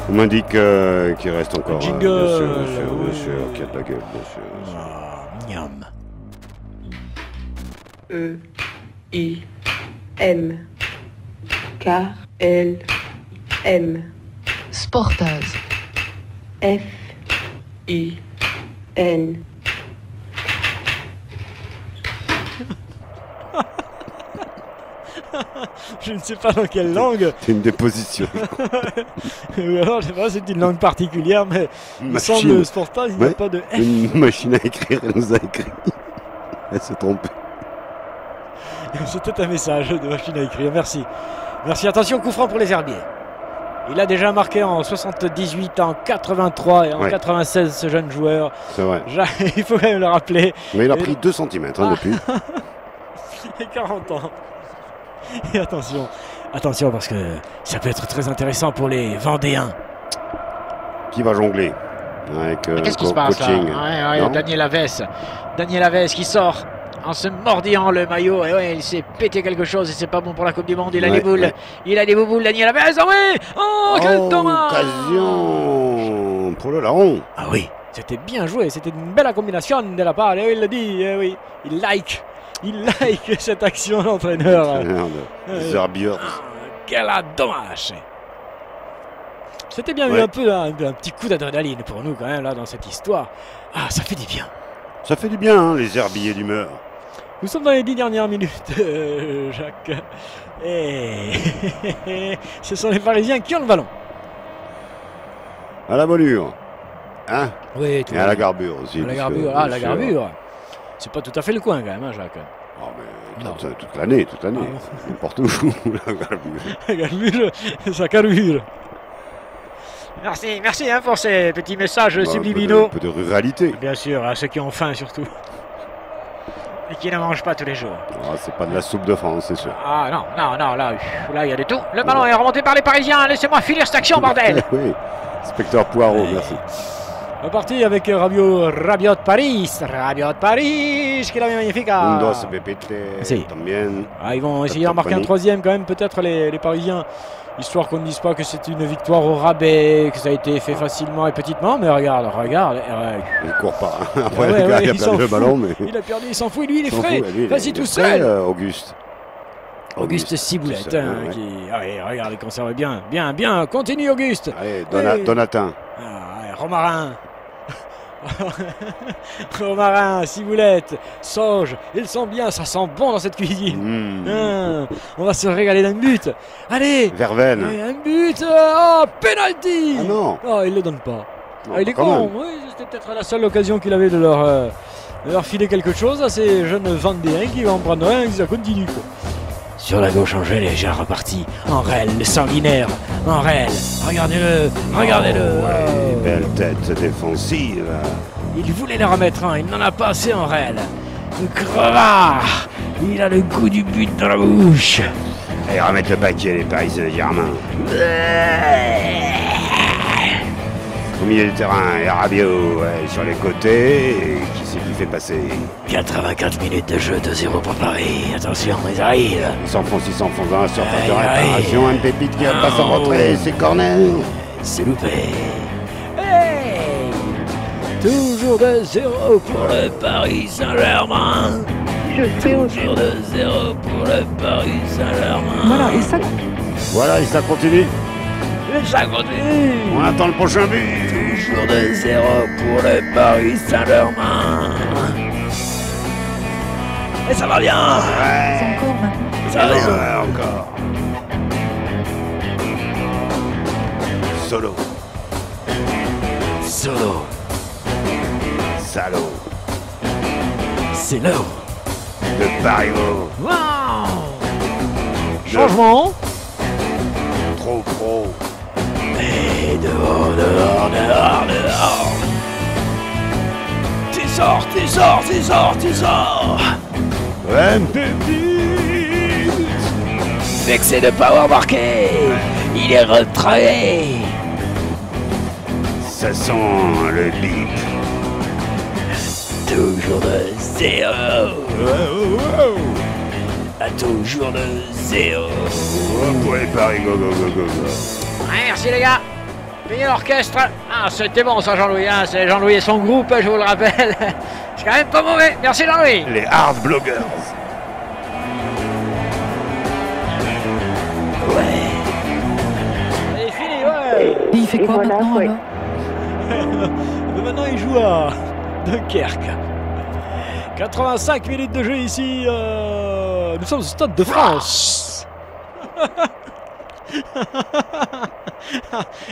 On m'indique qu'il reste encore. Jingle. Bien sûr, qu'il y a de la gueule, bien sûr. Miam. E-I-M-K-L-M. Sportaz. F-I-N. Je ne sais pas dans quelle langue. C'est une déposition. Alors, je sais pas, c'est une langue particulière, mais il me semble Sportaz, il n'y a pas de F. Une machine à écrire, elle nous a écrit. Elle s'est trompée. C'était un message de machine à écrire, merci. Merci, attention, coup franc pour les herbiers. Il a déjà marqué en 78, en 83 et en 96 ce jeune joueur. C'est vrai. Il faut quand même le rappeler. Mais il a pris 2 cm depuis. Et 40 ans. Et attention parce que ça peut être très intéressant pour les Vendéens. Qui va jongler avec qu'est-ce qui se passe là? Daniel Alves qui sort en se mordillant le maillot. Et il s'est pété quelque chose et c'est pas bon pour la Coupe du Monde. Il a les boules. Il a des bouboules, Daniel Alves. Quel dommage! Occasion pour le larron. Ah oui, c'était bien joué. C'était une belle combinaison de la part. Et il le dit, oui. Il like cette action, l'entraîneur. Les herbiers. Quel dommage! C'était bien eu un peu un petit coup d'adrénaline pour nous quand même là dans cette histoire. Ah, ça fait du bien. Ça fait du bien, hein, les herbiers d'humeur. Nous sommes dans les 10 dernières minutes, Jacques. Et ce sont les Parisiens qui ont le ballon. À la volure. Hein? Oui, et à la garbure aussi. À la garbure, la garbure. C'est pas tout à fait le coin quand même, hein, Jacques. Oh, mais toute l'année. N'importe où, la garbure. La garbure, ça carbure. Merci hein, pour ces petits messages subliminaux. Un peu de ruralité. Bien sûr, à ceux qui ont faim surtout. Et qui ne mangent pas tous les jours. Ah, c'est pas de la soupe de France, c'est sûr. Ah non, là il y a du tout. Le ballon est remonté par les Parisiens. Laissez-moi finir cette action, bordel. Oui, inspecteur Poirot, merci. Reparti avec Rabiot Paris, qui est magnifique. Un dos pepite, Si. también. Ils vont essayer d'en marquer un troisième quand même, peut-être les Parisiens, histoire qu'on ne dise pas que c'est une victoire au rabais, que ça a été fait facilement et petitement. Mais regarde. Il ne court pas. Après, Ouais, le gars, ouais, il a il perdu s'en le fout. ballon, mais. Il a perdu, il s'en fout, lui il est s'en frais. fout, lui, Vas-y il tout est seul. frais, Auguste. Auguste Ciboulette, tout seul, hein, ouais. qui. Regarde, il conserve bien. Continue Auguste. Allez, Ouais. Donatin. Romarin. Romarin, Ciboulette, Sauge, ils sont bien, ça sent bon dans cette cuisine. On va se régaler d'un but. Allez, Verveine. un but. Oh, penalty. Ah non. Oh, il le donne pas. Non, Il est quand con. même. Oui, c'était peut-être la seule occasion qu'il avait de leur filer quelque chose à ces jeunes Vendéens qui vont en prendre un et ça continue. Quoi. Sur la gauche, Angèle est déjà reparti. Enrel, le sanguinaire. Enrel, regardez-le. Ouais, belle tête défensive. Il voulait le remettre un, il n'en a pas assez Enrel. Le crevard. Il a le goût du but dans la bouche. Allez, remettre le paquet, les Paris Saint-Germain. Au milieu du terrain, et Rabiot sur les côtés. Et qui c'est qui fait passer? 84 minutes de jeu, 2-0 pour Paris. Attention, ils arrivent. Il s'enfonce dans la surface de Aïe, réparation. Un pépite qui va pas s'en rentrer, c'est corner. C'est loupé. Hey, toujours de 0 pour le Paris Saint-Germain. Toujours de 0 pour le Paris Saint-Germain. Voilà, et ça continue. Et ça continue. On attend le prochain but. Toujours de 0 pour le Paris Saint-Germain. Et ça va bien. Ouais. Ça va bien. Ouais, encore. Solo. Salaud. C'est l'heure. De Parigo. Wow. Changement. Trop pro. Et dehors. Tu sors. Un pépite. Vexé de ne pas avoir marqué. Il est retrait. Ça sent le bip. Toujours de 0. Toujours de 0. Pour les Paris, go. Ouais, merci les gars. Payez l'orchestre. Ah, c'était bon ça Jean-Louis. Hein. C'est Jean-Louis et son groupe, je vous le rappelle. C'est quand même pas mauvais. Merci Jean-Louis. Les hard bloggers. C'est fini, ouais. Et il fait quoi maintenant alors? Mais maintenant il joue à Dunkerque. 85 minutes de jeu ici. Nous sommes au Stade de France.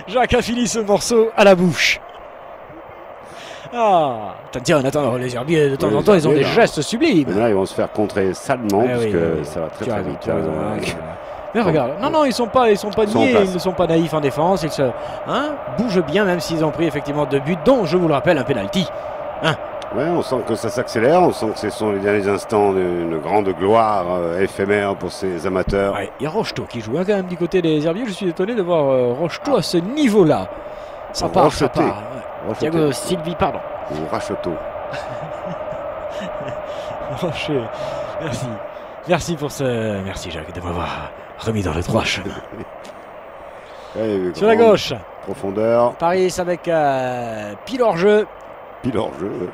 Jacques a fini ce morceau à la bouche. Ah, tiens, attends, les herbiers de temps en temps ils ont des gestes sublimes. Là, ils vont se faire contrer salement parce que ça va très Tu vite. as raison. Mais regarde, non, ils sont pas sont niais, en place. ils ne sont pas naïfs en défense, ils bougent bien même s'ils ont pris effectivement 2 buts, dont je vous le rappelle un penalty. Ouais, on sent que ça s'accélère, on sent que ce sont les derniers instants d'une grande gloire éphémère pour ces amateurs. Ouais, il y a Rocheteau qui joue quand même du côté des herbiers, je suis étonné de voir Rocheteau à ce niveau-là. Ça part. Rocheté. Ouais. Rocheté. Thiago Sylvie, pardon. Ou Racheteau. Rocher, merci pour ce... Merci Jacques de m'avoir remis dans le droit chemin. Sur la gauche, Profondeur. Paris avec pile hors jeu. Pile hors jeu.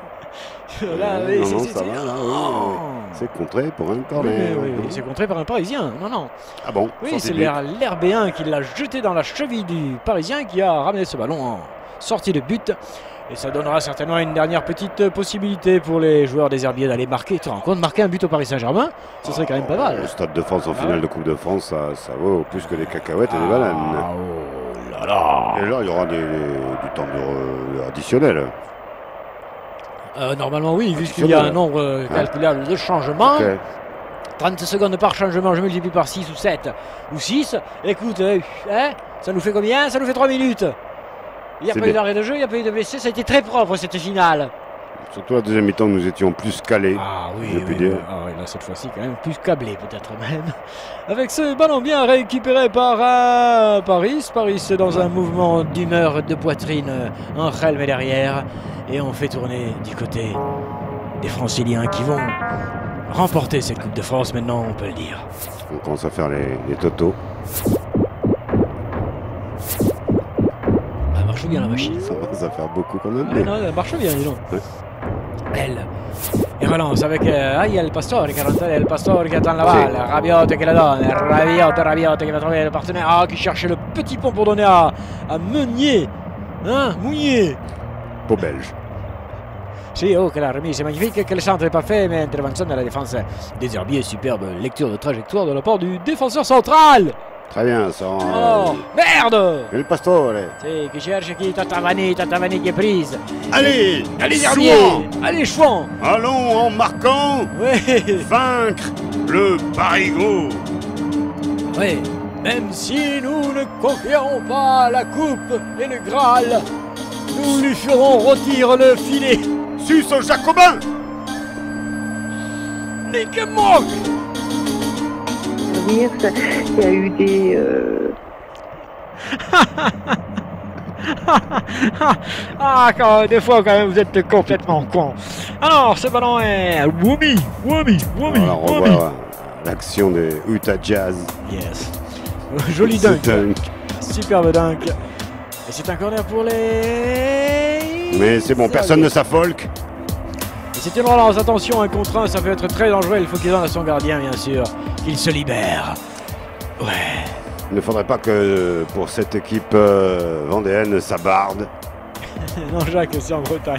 Là, Ouais, oui, non, c'est- ça va, là, oui. Oh. C'est contré pour un Oui, corner. oui, c'est contré par un Parisien. Non. Ah bon? Oui, sortie c'est de but. l'Herbéen qui l'a jeté dans la cheville du Parisien qui a ramené ce ballon en sortie de but. Et ça donnera certainement une dernière petite possibilité pour les joueurs des Herbiers d'aller marquer. Tu te rends compte, marquer un but au Paris Saint-Germain, ce serait quand même pas Le mal. Stade de France en finale de Coupe de France, ça vaut plus que des cacahuètes et des bananes. Oh là là. Et là, il y aura du temps additionnel. Normalement oui, vu qu'il y a un nombre calculable de changements. Ok. 30 secondes par changement, je multiplie par 6 ou 7 ou 6. Écoute, ça nous fait combien? Ça nous fait 3 minutes. Il n'y a pas eu d'arrêt de jeu, il n'y a pas eu de blessés. Ça a été très propre cette finale. Surtout la deuxième mi-temps, nous étions plus calés. Ah oui, je peux dire. Ah oui, là cette fois-ci quand même plus câblé peut-être même. Avec ce ballon bien récupéré par Paris. Paris dans un mouvement d'humeur de poitrine. Angel met derrière. Et on fait tourner du côté des Franciliens qui vont remporter cette Coupe de France maintenant, on peut le dire. On commence à faire les totos. Elle marche bien la machine. Ça commence à faire beaucoup quand même. Ah, Mais... non, elle marche bien, dis donc. Ouais. Elle. Et relance avec il y a le Pastore qui rentre, le Pastore qui attend la balle, Rabiot qui la donne, Rabiot qui va trouver le partenaire, qui cherche le petit pont pour donner à Meunier, hein, Mounier. Peau belge. Si, oh, que la remise est magnifique, que le centre n'est pas fait, mais intervention de la défense des Herbiers, superbe lecture de trajectoire de la part du défenseur central. Très bien, ça. Oh, merde! Et le Pastore. C'est qui cherche qui Tatavani qui est prise. Allez, Allez Herbiers, allez Chouan. Allons en marquant Ouais. vaincre le Parigot. Oui, même si nous ne conquérons pas la coupe et le Graal, nous lui ferons rôtir le filet. Sus au Jacobin. Nique-moi! Il y a eu des... Ah, des fois quand même vous êtes complètement con. Alors ce ballon est Woumi. Voilà, on revoit l'action des Utah Jazz. Yes. Joli dunk. Superbe dunk. Et c'est un corner pour les... Mais c'est bon, personne ne s'affolque. Et c'est une relance, attention, 1 contre 1, ça peut être très dangereux, il faut qu'il donne à son gardien, bien sûr, qu'il se libère. Ouais. Il ne faudrait pas que pour cette équipe vendéenne, ça barde. Non, Jacques, c'est en Bretagne.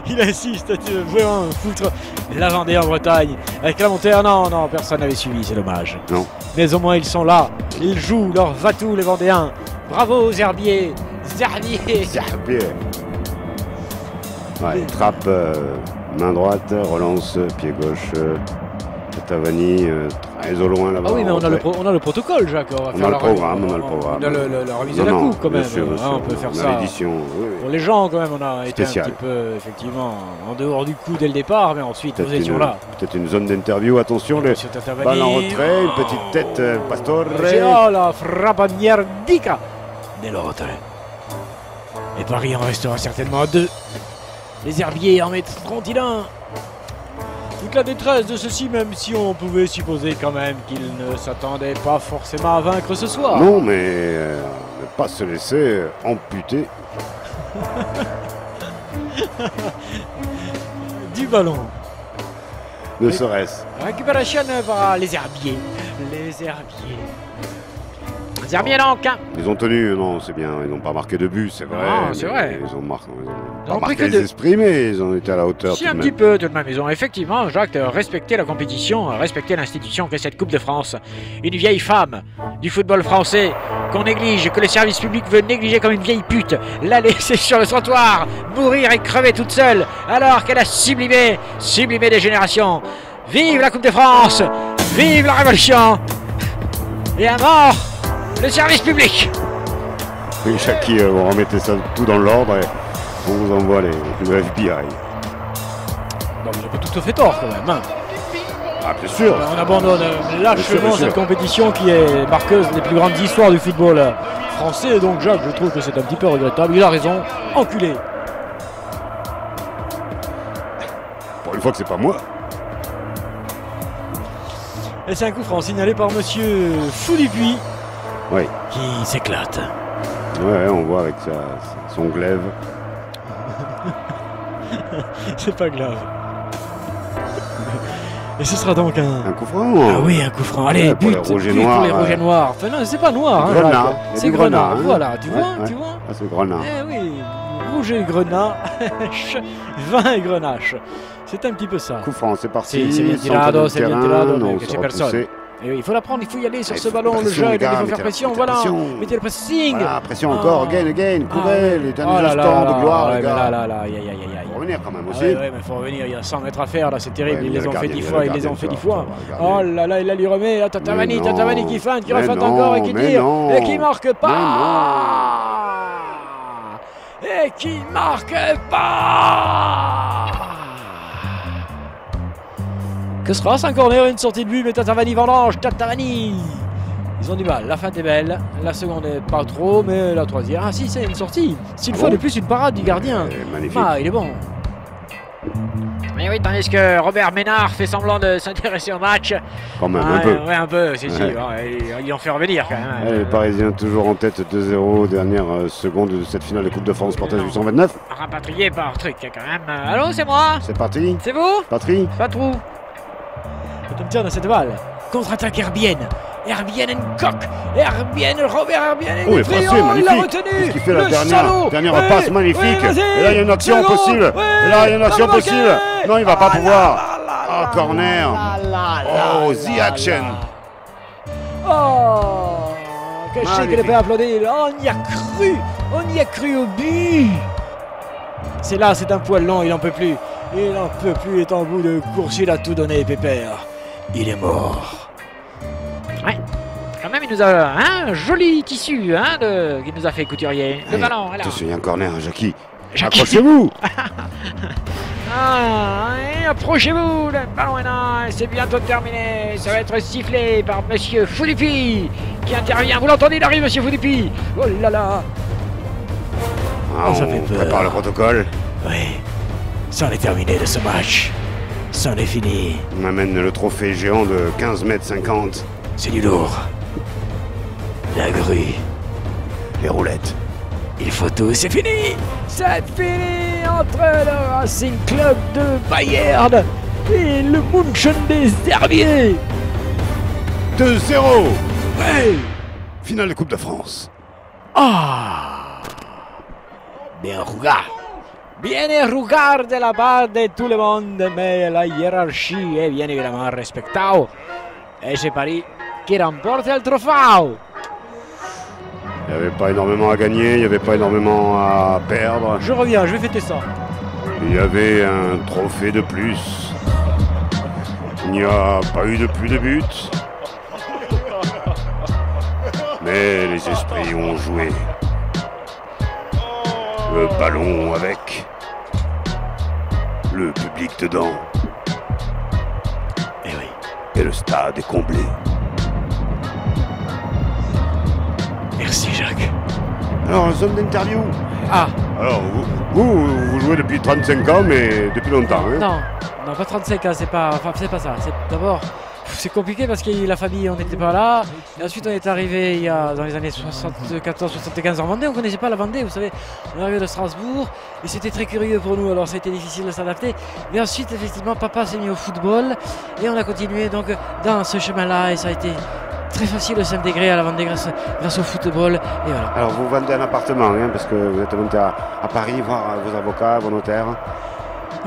Il insiste, tu veux vraiment foutre la Vendée en Bretagne. Avec la montée, non, personne n'avait suivi, c'est dommage. Non. Mais au moins, ils sont là, ils jouent leur va-tout, les Vendéens. Bravo aux Herbiers. Herbier. Ouais, trappe, main droite, relance, pied gauche. Tavani, très au loin là-bas. Ah oui, mais on a le protocole, Jacques. On a le programme. On a la remise de la coupe quand même. Sûr, on peut faire on a ça. l'édition. Oui. Pour les gens, quand même, on a été Spécial. un petit peu, effectivement, en dehors du coup dès le départ, mais ensuite, nous étions là. Peut-être une zone d'interview. Attention, le balle en retrait, une petite tête, Pastore. Oh, la frappe merdica de l'autre. Et Paris en restera certainement à 2. Les Herbiers en mettront-ils un? Toute la détresse de ceux-ci, même si on pouvait supposer quand même qu'ils ne s'attendaient pas forcément à vaincre ce soir. Non, mais ne pas se laisser amputer. Du ballon. Ne serait-ce. Récupération par les Herbiers. Les Herbiers. Les Herbiers donc. Ils ont tenu, non, c'est bien. Ils n'ont pas marqué de but, c'est vrai. Non, c'est vrai. Ils ont Ils pas ont pris marqué que les deux. esprits, mais ils ont été à la hauteur. Si tout un de petit même. peu tout de même, ils ont effectivement, Jacques, respecté la compétition, respecté l'institution qu'est cette Coupe de France. Une vieille femme du football français qu'on néglige, que le service public veut négliger comme une vieille pute, la laisser sur le trottoir, mourir et crever toute seule, alors qu'elle a sublimé des générations. Vive la Coupe de France, vive la Révolution, et à mort le service public. Oui, Jackie, vous remettez ça tout dans l'ordre et on vous envoie le FBI. Non, mais j'ai pas tout à fait tort quand même. Hein. Ah, bien sûr. On abandonne lâchement bien sûr. cette compétition qui est marqueuse des plus grandes histoires du football français. Donc Jacques, je trouve que c'est un petit peu regrettable. Il a raison. Enculé. Pour une fois que c'est pas moi. Et c'est un coup franc signalé par monsieur Foudupuis Oui. qui s'éclate. Ouais, on voit avec son glaive. C'est pas grave. Et ce sera donc Un coup franc. Ah oui, un coup franc. Allez, Ouais, pour but, les rouges et but noirs, pour les rouges et noirs. Enfin non, c'est pas noir. Hein, Grenat. Jacques. Il y a C'est du grenat, grenat. hein. Voilà, tu vois, Ouais. tu vois. Ah, c'est grenat. Eh oui, rouge et grenat, vin et grenache. C'est un petit peu ça. Coup franc, c'est parti. C'est bien Centre tirado, du c'est bien terrain. tirado, Non, mais c'est c'est personne. repoussé. Et oui, il faut la prendre, il faut y aller sur Il ce faut ballon, le pression, jeune, les il gars, faut mettez faire la- pression, mettez la voilà. pression. Mettez le pressing. Voilà, pression encore, again, courez, les derniers instants de gloire, les gars. Aïe, aïe, aïe, aïe. Faut revenir quand même Ah aussi. ouais, mais il faut revenir, il y a 100 mètres à faire là, c'est terrible, Ouais, ils mais les le ont fait gardien, 10 le fois, ils les gardien, ont fait ça 10 va, fois. ça va, le Oh là là, il la lui remet, attends, Mais Tavani qui feinte, qui mais refeinte non, encore et qui mais tire, non. et qui marque Mais pas. Et qui marque pas. Que sera-ce, un corner, une sortie de but, mais Tatavani vendange, Tatavani. Ils ont du mal, la feinte est belle, la seconde est pas trop, mais la troisième, ah si, c'est une sortie. C'est une fois de plus une parade du gardien. Magnifique. Ah, il est bon. Mais oui, tandis que Robert Ménard fait semblant de s'intéresser au match. Quand même, Ah, un peu. Ouais, un peu, si. Ouais. Ils l'ont fait revenir quand même. Les Parisiens toujours en tête 2-0, dernière seconde de cette finale de Coupe de France Sportage 829. Rapatrié par truc quand même. Allô, c'est moi? C'est parti, C'est vous? Patrie. Pas trop. Attention à cette balle. Contre-attaque Herbienne. Herbienne Nkoc. Herbienne, Robert Herbienne. Oh, il est passé, il l'a magnifique. retenu. Qu'est-ce qu'il fait la Le dernière salaud. passe magnifique. Oui, vas-y. Et là, il y a une action Second. possible. Oui. Et là, il y a une action Ça va marquer. possible. Non, il va pas Ah pouvoir. là là Ah, là corner. là là Oh, là the là action. là. Oh, que chic, Magnifique. il peut applaudir. Oh, on y a cru. On y a cru au but. C'est là, c'est un poil long, il n'en peut plus. Il n'en peut plus, il est en bout de course, il a tout donné, Pépère. Il est mort. Ouais. Quand même, il nous a un joli tissu qu'il nous a fait Couturier. Le Eh, ballon, là. Attention, il y a un corner, Jackie. Jackie. Accrochez-vous. Ah, et approchez-vous, le ballon est là, c'est bientôt terminé. Ça va être sifflé par Monsieur Foulipi qui intervient. Vous l'entendez, il arrive, Monsieur Foulipi. Oh là là. Ah, ça on fait peur. prépare le protocole. Oui, c'en est terminé de ce match. C'en est fini. On amène le trophée géant de 15 mètres 50. C'est du lourd. La grue. Les roulettes. Il faut tout, c'est fini. C'est fini entre le Racing Club de Bayern et le München des Herbiers. 2-0. Ouais. Finale de Coupe de France. Ah. Bien regard. Bien regard de la part de tout le monde, mais la hiérarchie est bien évidemment respectée. Et c'est Paris qui remporte le trophée. Il n'y avait pas énormément à gagner, il n'y avait pas énormément à perdre. Je reviens, je vais fêter ça. Il y avait un trophée de plus. Il n'y a pas eu de plus de buts. Mais les esprits ont joué. Le ballon avec. Le public dedans. Eh oui. Et le stade est comblé. Merci Jacques. Alors, zone d'interview. Ah, Alors, vous jouez depuis 35 ans, mais depuis longtemps. Hein. non, pas 35 ans, c'est pas ça. C'est d'abord, c'est compliqué parce que la famille, on n'était pas là. Et ensuite, on est arrivé il y a dans les années 74-75 en Vendée. On ne connaissait pas la Vendée, vous savez. On est arrivé de Strasbourg et c'était très curieux pour nous. Alors, ça a été difficile de s'adapter. Mais ensuite, effectivement, papa s'est mis au football et on a continué donc dans ce chemin-là et ça a été très facile de s'intégrer à la Vendée grâce au football. Et voilà. Alors, vous vendez un appartement, hein, parce que vous êtes monté à Paris voir vos avocats, vos notaires.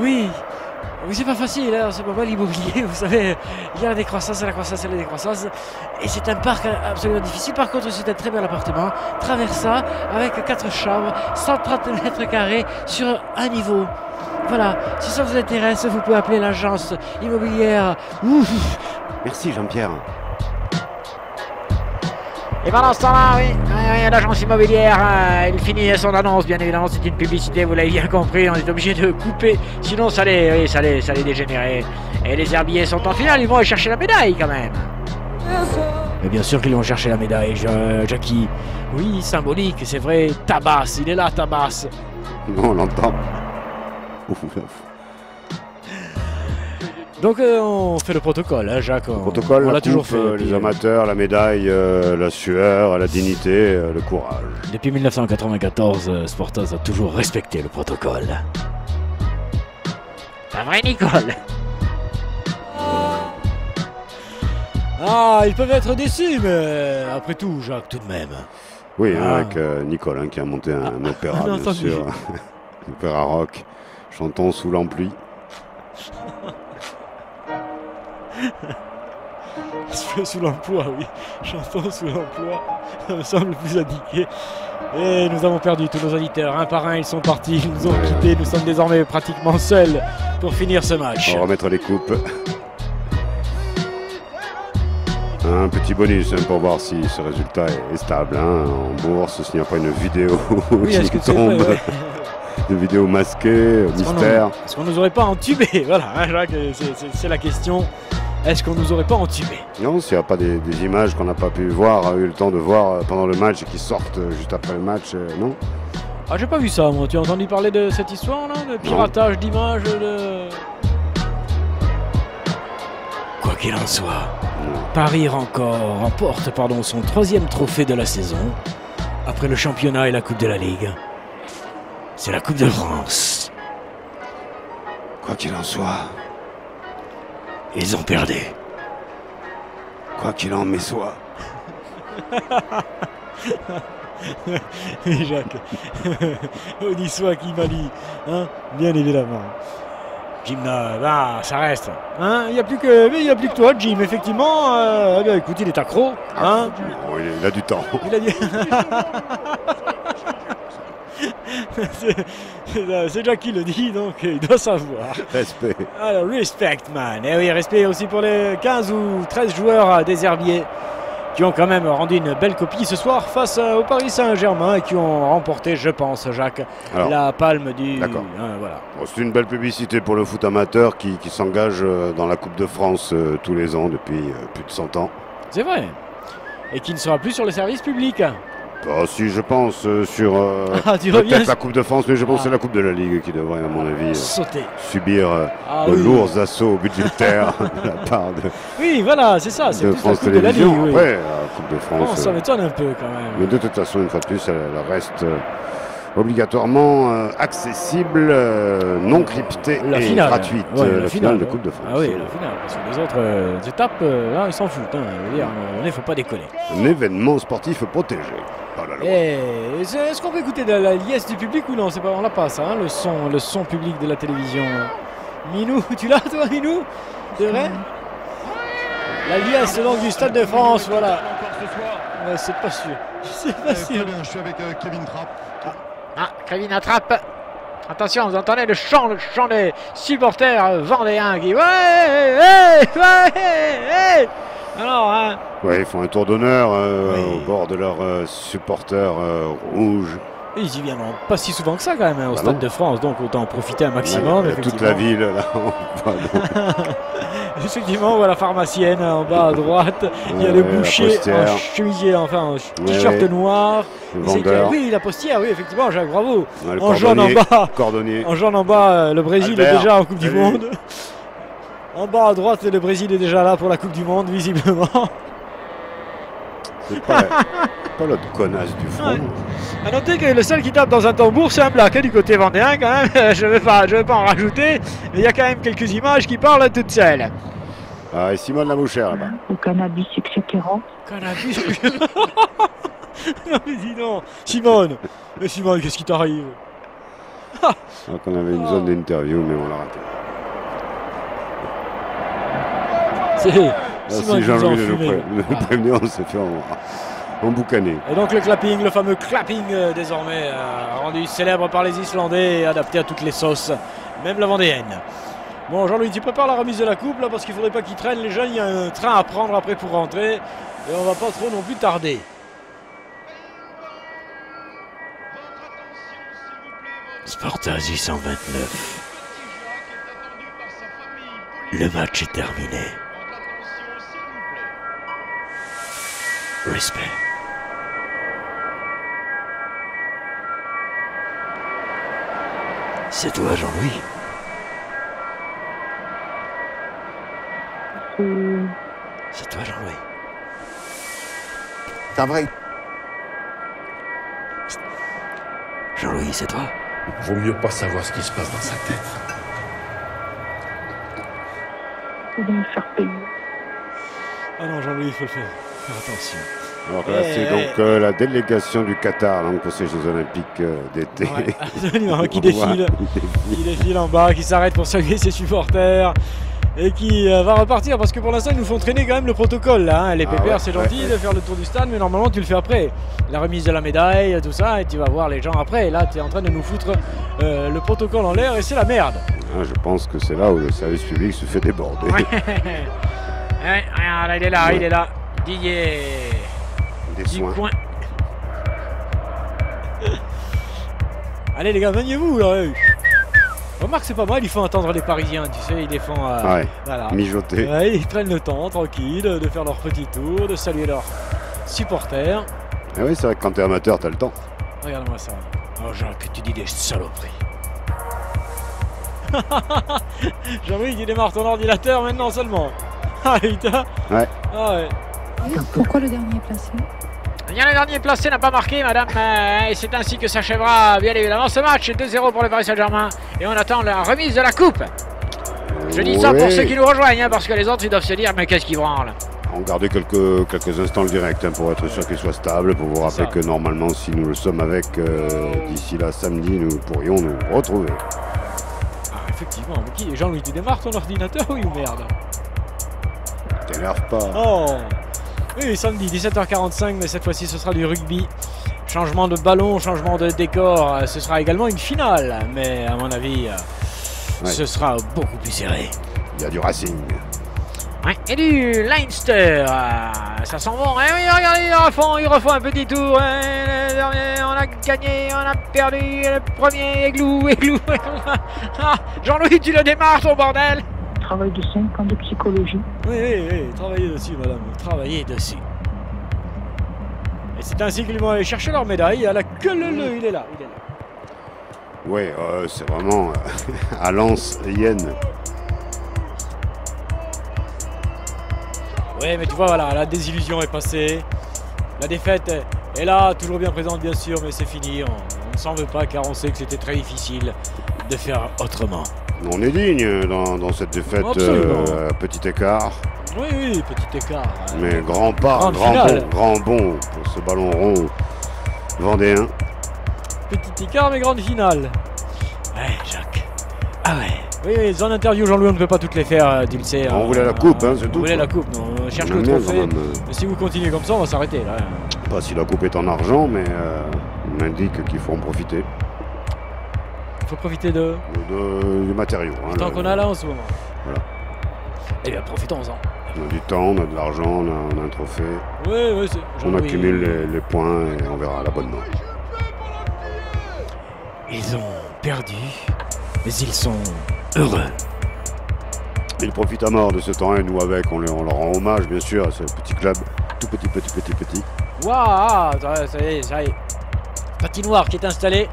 Oui, c'est pas facile, hein, c'est pas l'immobilier, vous savez, il y a la décroissance, la croissance et la décroissance. Et c'est un parc absolument difficile. Par contre, c'est un très bel appartement, traversant, avec 4 chambres, 130 mètres carrés sur un niveau. Voilà, si ça vous intéresse, vous pouvez appeler l'agence immobilière. Ouf. Merci Jean-Pierre. Et pendant ce temps-là, oui, l'agence immobilière, il finit son annonce, bien évidemment, c'est une publicité, vous l'avez bien compris, on est obligé de couper, sinon ça allait dégénérer. Et les Herbiers sont en finale, ils vont aller chercher la médaille quand même. Mais bien sûr qu'ils vont chercher la médaille, Jackie. Oui, symbolique, c'est vrai, Tabas, il est là, Tabas. Non, on l'entend. Donc on fait le protocole, hein, Jacques. Le protocole, on la l'a toujours coupe, fait. les puis, amateurs, la médaille, la sueur, la dignité, le courage. Depuis 1994, Sportaz a toujours respecté le protocole. Pas vrai, Nicole? Ah, ils peuvent être déçus, mais après tout, Jacques, tout de même. Oui, hein, Ah. avec Nicole hein, qui a monté un opéra, bien bien entendu. sûr. Un opéra rock, chantons sous l'ampli. Sous l'emploi, oui. Chanson sous l'emploi, ça me semble plus indiqué. Et nous avons perdu tous nos auditeurs. Un par un, ils sont partis, ils nous ont quittés. Nous sommes désormais pratiquement seuls pour finir ce match. On va remettre les coupes. Un petit bonus pour voir si ce résultat est stable en bourse, s'il n'y a pas une vidéo Oui, qui tombe. Vrai, ouais. Une vidéo masquée, mystère. Est-ce qu'on nous aurait pas entubé? Voilà, Jacques, c'est la question. Est-ce qu'on nous aurait pas entubé? Non, s'il n'y a pas des images qu'on n'a pas pu voir, eu le temps de voir pendant le match et qui sortent juste après le match, non? Ah, j'ai pas vu ça, moi. Tu as entendu parler de cette histoire, là? De piratage d'images, de... Quoi qu'il en soit, Paris remporte son 3e trophée de la saison, après le championnat et la Coupe de la Ligue. C'est la Coupe de France. Quoi qu'il en soit, ils ont perdu. Quoi qu'il en soit. Oui, Jacques. On y soit qui m'a dit, hein, bien évidemment. Jim, ça reste. Hein, il n'y a plus que toi, Jim. Effectivement, écoute, il est accro. Hein. Bon, il a du temps. Il a dit... c'est Jack qui le dit, donc il doit savoir. Respect. Alors, respect, man. Et oui, respect aussi pour les 15 ou 13 joueurs des Herbiers qui ont quand même rendu une belle copie ce soir face au Paris Saint-Germain et qui ont remporté, je pense, Jacques, la palme du... D'accord. Voilà. Bon, c'est une belle publicité pour le foot amateur qui s'engage dans la Coupe de France tous les ans depuis plus de 100 ans. C'est vrai. Et qui ne sera plus sur le service public. Oh, si, je pense sur peut-être la Coupe de France, mais je pense que c'est la Coupe de la Ligue qui devrait, à mon avis, subir de lourds assauts budgétaires de la part de... Oui, voilà, c'est ça, c'est France la Coupe de la Ligue. Oui. Après, la Coupe de France... Oh, ça m'étonne un peu, quand même. Mais de toute façon, une fois de plus, elle reste obligatoirement accessible, non cryptée et gratuite. La finale de Coupe de France. Ah oui, la finale, parce que les autres étapes, là, ils s'en foutent. Je veux dire, il ne faut pas déconner. Un événement sportif protégé. Est-ce qu'on peut écouter de la liesse du public ou non? C'est pas, on l'a pas ça, hein, le son public de la télévision. Minou, tu l'as toi, Minou? C'est vrai? La liesse donc du Stade de France, voilà. C'est pas sûr. C'est pas sûr. Je suis avec Kevin Trapp. Kevin attrape. Attention, vous entendez le chant des supporters vendéens qui... Ouais. Alors, hein. Ouais, ils font un tour d'honneur au bord de leurs supporters rouges. Et ils y viennent pas si souvent que ça quand même au Stade de France, donc autant en profiter un maximum. Il y a toute la ville là. Effectivement, on voit la pharmacienne en bas à droite. Il y a le boucher en chemisier, enfin en t-shirt noir. Oui, la postière, oui, effectivement, Jacques, bravo. En jaune en bas. Cordonnier. En jaune en bas, le Brésil est déjà en Coupe du Monde. En bas à droite, le Brésil est déjà là pour la Coupe du Monde, visiblement. C'est pas l'autre connasse du front. A noter que le seul qui tape dans un tambour, c'est un black du côté vendéen quand même. Je vais pas en rajouter, mais il y a quand même quelques images qui parlent toutes seules. Ah, et Simone Labouchère là-bas. Au cannabis, etc. Cannabis. Non mais dis donc, Simone. Mais Simone, qu'est-ce qui t'arrive? Alors qu'on avait une zone d'interview, mais on l'a raté. Si Jean-Louis nous prévenir, on s'est fait emboucaner. Et donc le clapping, le fameux clapping désormais rendu célèbre par les Islandais et adapté à toutes les sauces, même la vendéenne. Bon, Jean-Louis, tu prépares la remise de la coupe là parce qu'il ne faudrait pas qu'ils traînent les jeunes, il y a un train à prendre après pour rentrer et on va pas trop non plus tarder. Spartas 829. Le match est terminé. Respect. C'est toi, Jean-Louis. C'est toi, Jean-Louis. C'est vrai. Jean-Louis, c'est toi. Vaut mieux pas savoir ce qui se passe dans sa tête. Faut bien me faire payer. Ah non, Jean-Louis, il faut le faire. Faire attention. Alors là, c'est donc la délégation du Qatar donc, pour ces Jeux Olympiques d'été. Ouais, absolument, qui défile en bas, qui s'arrête pour saluer ses supporters et qui va repartir parce que pour l'instant ils nous font traîner quand même le protocole là. Hein. Les PPR c'est gentil de faire le tour du stade, mais normalement tu le fais après. La remise de la médaille, tout ça, et tu vas voir les gens après. Et là tu es en train de nous foutre le protocole en l'air et c'est la merde. Ah, je pense que c'est là où le service public se fait déborder. Ouais. Ouais, regarde, il est là, il est là. Didier. Des soins. Coin. Allez les gars, maniez-vous là. Remarque, c'est pas mal, ils font attendre les Parisiens, tu sais, ils les font voilà. Mijoter. Ouais, ils prennent le temps, tranquille, de faire leur petit tour, de saluer leurs supporters. Ah oui, c'est vrai que quand t'es amateur, t'as le temps. Regarde-moi ça. Oh Jacques, tu dis des saloperies. Jean-Louis qui démarre ton ordinateur maintenant seulement. Ah putain. Ouais. Ah ouais. Pourquoi le dernier placé? Bien, le dernier placé n'a pas marqué, madame. Et c'est ainsi que s'achèvera, bien évidemment, ce match. 2-0 pour le Paris Saint-Germain. Et on attend la remise de la coupe. Je dis ça pour ceux qui nous rejoignent, hein, parce que les autres, ils doivent se dire, mais qu'est-ce qu'ils branlent. On gardait quelques instants le direct hein, pour être sûr qu'il soit stable, pour vous rappeler que normalement, si nous le sommes avec d'ici là samedi, nous pourrions nous retrouver. Ah, effectivement. Mais qui Jean-Louis, tu démarres ton ordinateur ou merde? T'énerve pas. Oh. Oui, samedi 17h45, mais cette fois-ci ce sera du rugby. Changement de ballon, changement de décor, ce sera également une finale, mais à mon avis, ce sera beaucoup plus serré. Il y a du Racing. Ouais, et du Leinster, ça sent bon. Et oui, regardez, ils refont un petit tour. Le dernier, on a gagné, on a perdu. Le premier, Églou. Ah, Jean-Louis, tu le démarres, ton bordel. Travail de 5 ans de psychologie. Oui, travaillez dessus, madame, travaillez dessus. Et c'est ainsi qu'ils vont aller chercher leur médaille. À la queue, il est là. Oui, c'est vraiment à Lens-Yenne. Oui, mais tu vois, voilà, la désillusion est passée. La défaite est là, toujours bien présente, bien sûr, mais c'est fini. On ne s'en veut pas car on sait que c'était très difficile de faire autrement. On est digne dans cette défaite, petit écart. Oui, petit écart. Mais grand pas, grand bond pour ce ballon rond vendéen. Petit écart, mais grande finale. Ouais, Jacques. Ah ouais. Oui, en interview, Jean-Louis, on ne peut pas toutes les faire, tu le sais. On voulait la coupe, hein, c'est tout. On voulait la coupe, on cherche le trophée. Mais si vous continuez comme ça, on va s'arrêter là. Pas si la coupe est en argent, mais on indique qu'il faut en profiter. Il faut profiter du matériau. Hein, tant qu'on a là en ce moment. Voilà. Eh bien, profitons-en. On a du temps, on a de l'argent, on a un trophée. Oui, on accumule les points et on verra l'abonnement. Ils ont perdu, mais ils sont heureux. Ils profitent à mort de ce temps et nous avec, on leur rend hommage bien sûr à ce petit club, tout petit. Waouh, ça y est. Patinoire qui est installée.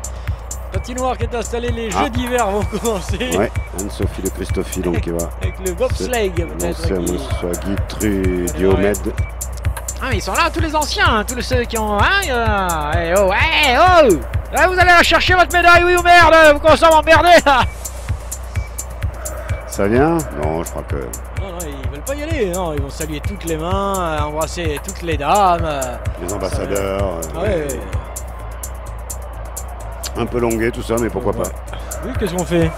Les jeux d'hiver vont commencer. Ouais, Anne-Sophie de Christophe donc qui va. Avec le bobsleigh peut-être. Soit Guy Tru, Diomède. Ah, mais ils sont là, tous les anciens, tous ceux qui ont. Vous allez la chercher votre médaille, oui ou merde, vous commencez à m'emmerder là. Ça vient? Non, je crois que. Non, ils veulent pas y aller, non, ils vont saluer toutes les mains, embrasser toutes les dames. Les ambassadeurs. Ouais. Un peu longué tout ça, mais pourquoi pas. Oui, qu'est-ce qu'on fait?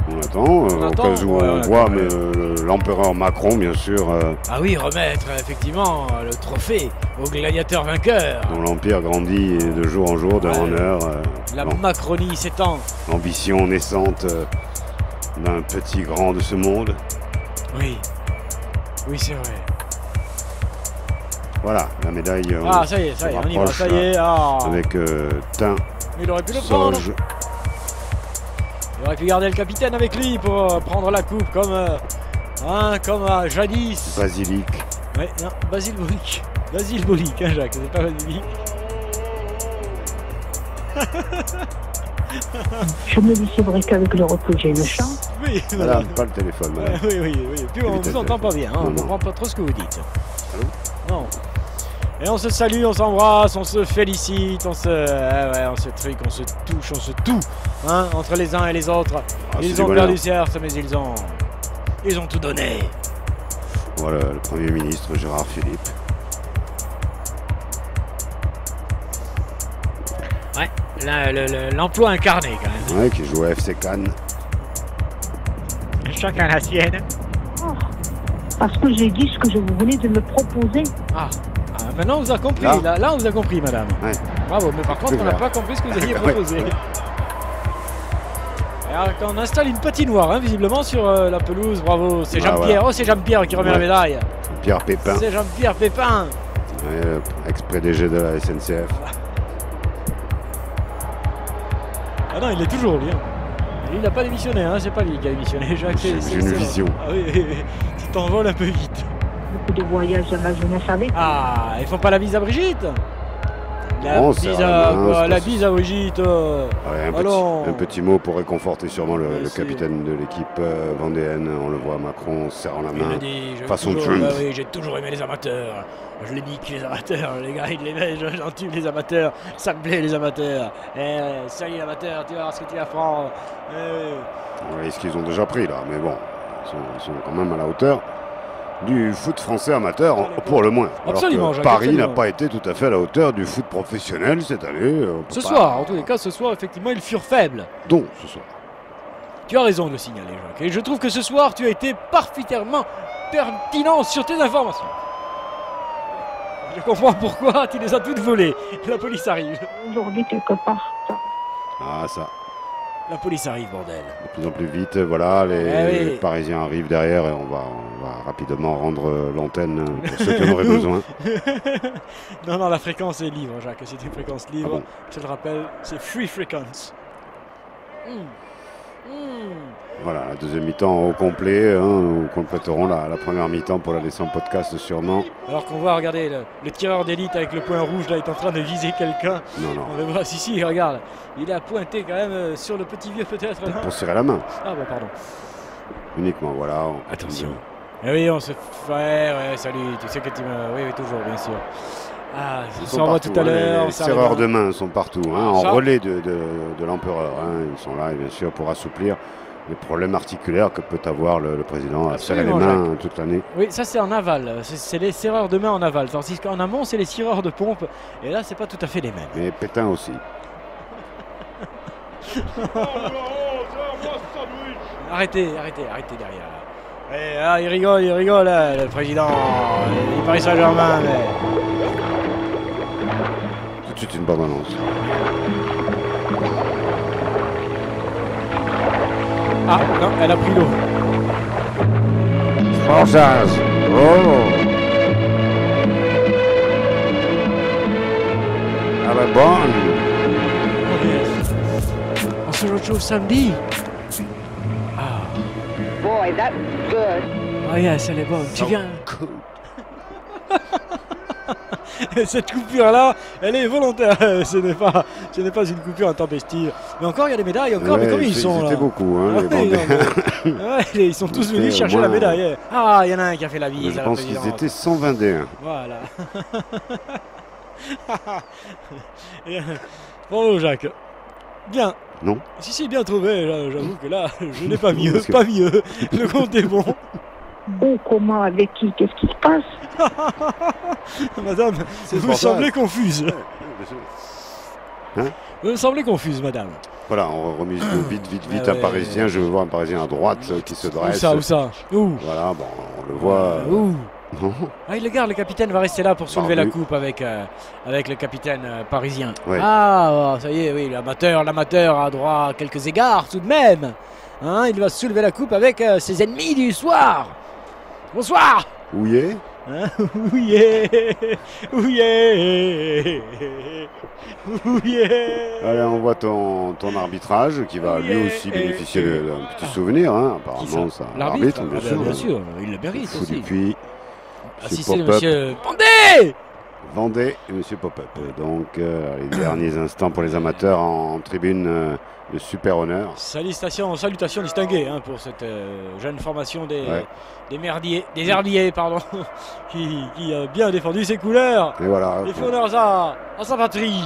On attend, au cas où on voit l'empereur Macron, bien sûr. Ah oui, remettre effectivement le trophée au gladiateur vainqueur. Dont l'empire grandit de jour en jour, d'heure en heure. La Macronie s'étend. L'ambition naissante d'un petit grand de ce monde. Oui, c'est vrai. Voilà, la médaille. Ça y est, on y va, ça y est. Avec Tain. Il aurait pu le prendre. Sauge. Il aurait pu garder le capitaine avec lui pour prendre la coupe comme jadis. Basilic. Ouais, non, Basile-Bolic. Basile-Bolic, hein, Jacques, c'est pas Basilic. Je me dis, c'est vrai qu'avec le repos, j'ai une chance. Oui, voilà, pas le téléphone. Oui. Puis on vous entend pas bien, hein, on ne comprend pas trop ce que vous dites. Allô? Non. Et on se salue, on s'embrasse, on se félicite, on se truc, on se touche, on se tout, hein, entre les uns et les autres. Ils ont perdu certes, mais ils ont tout donné. Voilà, le Premier ministre Gérard Philippe. Ouais, l'emploi incarné quand même. Ouais, qui joue à FC Cannes. Chacun la sienne. Oh, parce que j'ai dit ce que je vous venais de me proposer. Maintenant, on vous a compris. Là, on vous a compris, madame. Ouais. Bravo, mais par contre, on n'a pas compris ce que vous aviez proposé. Alors, quand on installe une patinoire, hein, visiblement, sur la pelouse, bravo. C'est Jean-Pierre. Voilà. Oh, c'est Jean-Pierre qui remet la médaille. Pierre Pépin. C'est Jean-Pierre Pépin. Ouais, ex-PDG de la SNCF. Ah non, il est toujours, lui. Hein. Lui, il n'a pas démissionné, hein. C'est pas lui qui a démissionné. Jacques, J'ai une vision. Ah oui, tu t'envoles un peu vite. Beaucoup de voyages dans ma jeunesse avec. Ah, ils font pas la bise à Brigitte? Non, c'est La bise à Brigitte. Ouais, Allons. un petit mot pour réconforter sûrement le Merci. capitaine de l'équipe vendéenne. On le voit, Macron serrant la Il main. a dit, façon toujours, Trump. bah oui, j'ai toujours aimé les amateurs. Je les nique les amateurs, les gars, ils les mettent, j'en tue les amateurs. Ça me plaît les amateurs. Salut amateur, tu vas voir ce que tu vas prendre. Ouais, ce qu'ils ont déjà pris là, mais bon, ils sont quand même à la hauteur du foot français amateur, pour le moins. Absolument, Alors que Jacques, Paris n'a absolument. pas été tout à fait à la hauteur du foot professionnel cette année. Ce soir, en tous les cas, ce soir, effectivement, ils furent faibles. Donc, ce soir. Tu as raison de le signaler, Jacques. Et je trouve que ce soir, tu as été parfaitement pertinent sur tes informations. Je comprends pourquoi tu les as toutes volées. La police arrive. Aujourd'hui, quelque part. Ça. Ah, ça. La police arrive, bordel. De plus en plus vite, voilà, les Eh oui. Parisiens arrivent derrière et on va rapidement rendre l'antenne pour ceux qui en auraient besoin. Non, la fréquence est libre, Jacques. C'est une fréquence libre. Ah bon. Je te le rappelle, c'est free frequency. Voilà, la deuxième mi-temps au complet. Nous compléterons la première mi-temps pour la laisser en podcast sûrement. Alors qu'on voit, regardez, le tireur d'élite avec le point rouge là est en train de viser quelqu'un. Non. On le voit, si, regarde. Il a pointé quand même sur le petit vieux peut-être. non Pour serrer la main, Ah bon, pardon. uniquement, voilà. Attention. Eh oui, on se fait. Ouais, salut. Tu sais que tu me. Oui, toujours, bien sûr. Ah, Ils on sont s'en va partout, tout à l'heure. les ça tireurs arrive. de main sont partout, Ah, en ça. relais de l'empereur. Ils sont là, et bien sûr, pour assouplir les problèmes articulaires que peut avoir le président à serrer les Absolument, mains toute l'année. Oui, ça c'est en aval. C'est les serreurs de main en aval. Tandis qu'en amont, c'est les tireurs de pompe. Et là, c'est pas tout à fait les mêmes. Mais Pétain aussi. Arrêtez derrière. Et, il rigole, là, le président. Il Paris Saint-Germain, mais. Tout de suite une bonne annonce. Ah, non, elle a pris l'eau. Française. Oh. Elle est bonne. Oh, yes. On se retrouve samedi. Boy, that's good. Oh yes, elle est bonne. Tu viens. Cette coupure-là, elle est volontaire. Ce n'est pas une coupure intempestive. Mais encore, il y a des médailles. Encore, mais combien ils sont là? C'était beaucoup, hein, Ah les oui, Vendéens. non, mais- ouais, ils sont tous venus C'était chercher au la moins- médaille. Ah, il y en a un qui a fait la bise Je à la pense qu'ils présidente. étaient 121. Voilà. Et, bravo Jacques. Bien. Non. Si, bien trouvé. J'avoue que là, je n'ai pas mieux. Parce que- Pas mieux. Le compte est bon. Où, comment, avec qui, qu'est-ce qui se passe? Madame, C'est vous me pour ça. semblez confuse. Hein? Vous me semblez confuse, madame. Voilà, on remise vite Ah un ouais, Parisien. Je veux voir un Parisien à droite qui se Où dresse. ça Où Voilà, bon, on le voit. Où Non. Ah, il le garde, le capitaine va rester là pour soulever la Barbu. coupe avec le capitaine parisien. Ouais. Ah, ça y est, oui, l'amateur a droit à quelques égards tout de même. Hein, il va soulever la coupe avec ses ennemis du soir. Bonsoir. Ouillé. Hein, ouillé, ouillé, ouillé. Allez, on voit ton arbitrage qui va lui aussi bénéficier d'un petit souvenir. Hein. Apparemment, ça. L'arbitre, bien sûr. Bien sûr, il le mérite Fou aussi. Dupuis, Assisté de Pop-Up, monsieur Bandé. Vendée et monsieur Pop-Up. Donc, les derniers instants pour les amateurs en tribune de super honneur. Salutations distinguées hein, pour cette jeune formation des merdiers, des Mm. herbiers, pardon, qui a bien défendu ses couleurs. Et voilà. Il fait honneur à sa patrie.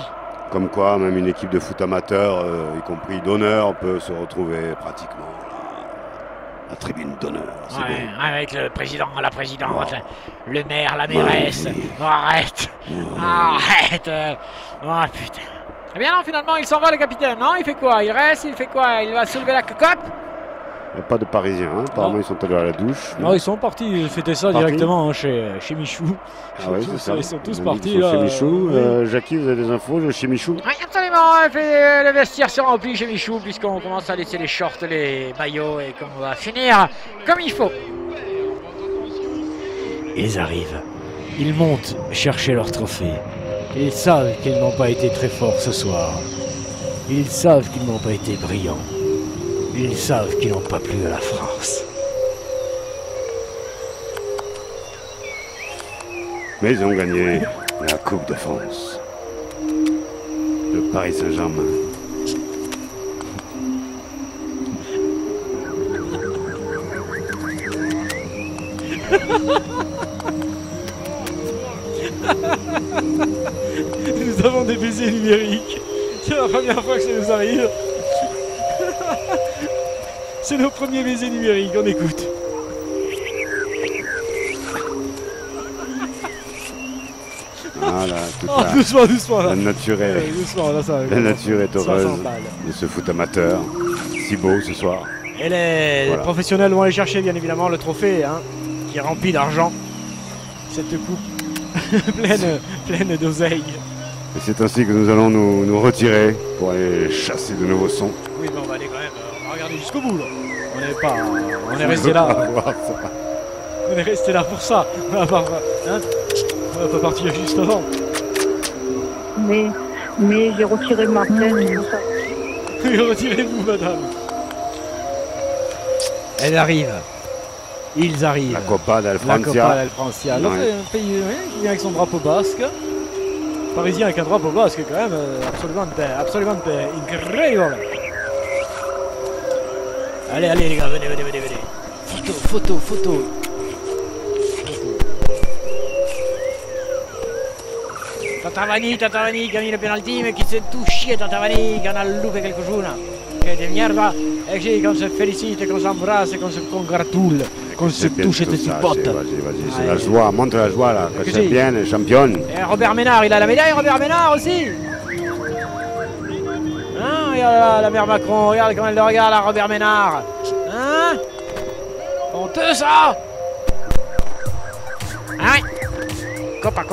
Comme quoi, même une équipe de foot amateur, y compris d'honneur, peut se retrouver pratiquement à la tribune d'honneur. C'est Ouais, beau. avec le président, la présidente, Oh. le maire, la mairesse. Ouais, oui. Oh, arrête. Oh. Arrête. Oh putain. Eh bien non, finalement, il s'en va le capitaine, non? Il fait quoi? Il reste, il fait quoi? Il va soulever la cocotte? Il n'y a pas de Parisiens, hein. Apparemment ils sont allés à la douche. Non, ils sont partis fêter ça directement hein, chez Michou. Ah oui, c'est ça. Ils sont tous On a dit partis qu'ils sont là. chez Michou. Oui. Jackie, vous avez des infos chez Michou? Oui, absolument. Le vestiaire se remplit chez Michou puisqu'on commence à laisser les shorts, les maillots et qu'on va finir comme il faut. Ils arrivent. Ils montent chercher leur trophée. Ils savent qu'ils n'ont pas été très forts ce soir. Ils savent qu'ils n'ont pas été brillants. Ils savent qu'ils n'ont pas plu à la France. Mais ils ont gagné la Coupe de France. Le Paris Saint-Germain. Nous avons des baisers numériques. C'est la première fois que ça nous arrive. C'est nos premiers baisers numériques, on écoute. Voilà, tout Oh, ça. doucement, doucement là. La nature est, Doucement, là, ça, la nature est ça heureuse s'emballe. de ce foot amateur. Si beau ce soir. Et les Voilà. professionnels vont aller chercher bien évidemment le trophée hein, qui est rempli d'argent. Cette coupe pleine d'oseille. Et c'est ainsi que nous allons nous retirer pour aller chasser de nouveaux sons. Oui, mais on va aller quand même, on va regarder jusqu'au bout là. On est resté là. On va voir ça. On est resté là pour ça. On va pas partir juste avant. Mais j'ai retiré ma plainte et tout ça. Retirez-vous, madame. Elle arrive. Ils arrivent. La Copa del La Copa Francia. del Francia. L'autre Ouais. est un pays qui vient avec son drapeau basque. Parisien avec un drapeau basque quand même absolument incroyable. Allez, allez les gars, venez. Photo. Tatavani qui a mis le penalty mais qui s'est touché Tatavani qui en a loupé quelques-unes. Que de mierda. Et qu'on se félicite, qu'on s'embrasse, qu'on se congratule, qu'on se C'est touche et bientôt se ça, pote. Vas-y, c'est Allez. la joie, montre la joie là, que Que c'est si. bien, les championnes. Et Robert Ménard, il a la médaille, Robert Ménard aussi. Hein, regarde la mère Macron, regarde comment elle le regarde, là, Robert Ménard. Hein? Honteux ça. Hein? Copa de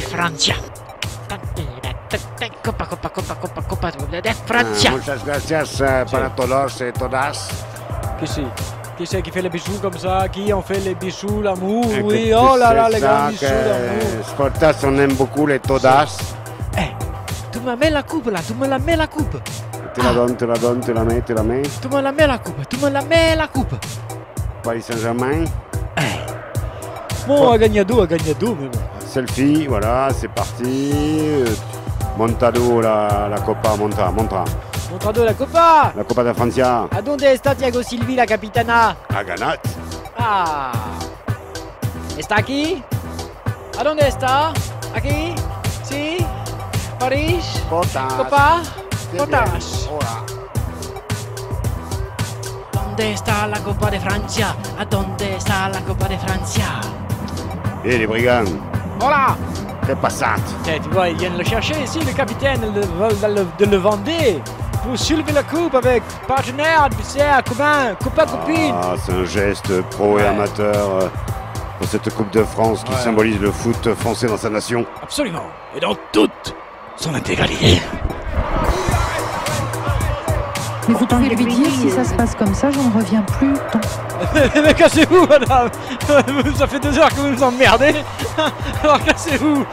Francia. Copa de Francia. Muchas gracias para todos et todas. Qui c'est qui fait les bisous comme ça? Qui ont fait les bisous, l'amour? Et Oui, que oh tu là sais là, les ça, grands bisous que d'amour. Sportas, on aime beaucoup les todas. Tu me mets la coupe là, tu me la mets la coupe. Te la donne, te la mets. Tu me la mets la coupe. Paris Saint-Germain. Bon, a gagnado, mais bon. Selfie, voilà, c'est parti. Montado, la Copa, montra. Montrado la Copa. La Copa de Francia. A donde está Thiago Silva, la capitana? A Ganat. Ah. ¿Está aquí? ¿A dónde está? ¿Aquí? ¿Sí? ¿París? Potas. ¿Copa? Qué Potas. bien. Hola. ¿Dónde está la Copa de Francia? ¿A dónde está la Copa de Francia? Et les brigands. Voilà. Que passate. Tu vois, ils viennent le chercher ici, le capitaine de le Vendée, pour soulever la coupe avec partenaire, adversaire, copain, copine. Ah, c'est un geste pro et amateur pour cette Coupe de France qui symbolise le foot français dans sa nation. Absolument. Et dans toute son intégralité. Mais vous pouvez lui dire, si ça se passe comme ça, j'en reviens plus. Mais cassez-vous, madame. Ça fait 2 heures que vous nous emmerdez. Alors cassez-vous.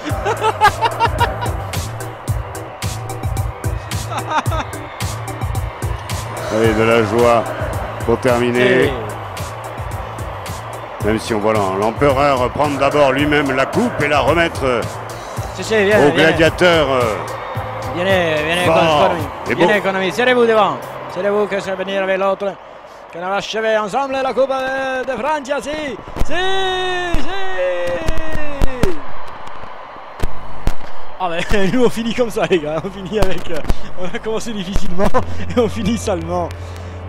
Allez, de la joie pour terminer. Même si on voit l'empereur prendre d'abord lui-même la coupe et la remettre au gladiateur. Viens fort et beau. con nous. Serrez-vous devant. Serrez-vous que ça va venir avec l'autre. Qu'on va achever ensemble la Coupe de Francia. Si. Ah ben nous on finit comme ça les gars. On finit avec... on a commencé difficilement et on finit salement.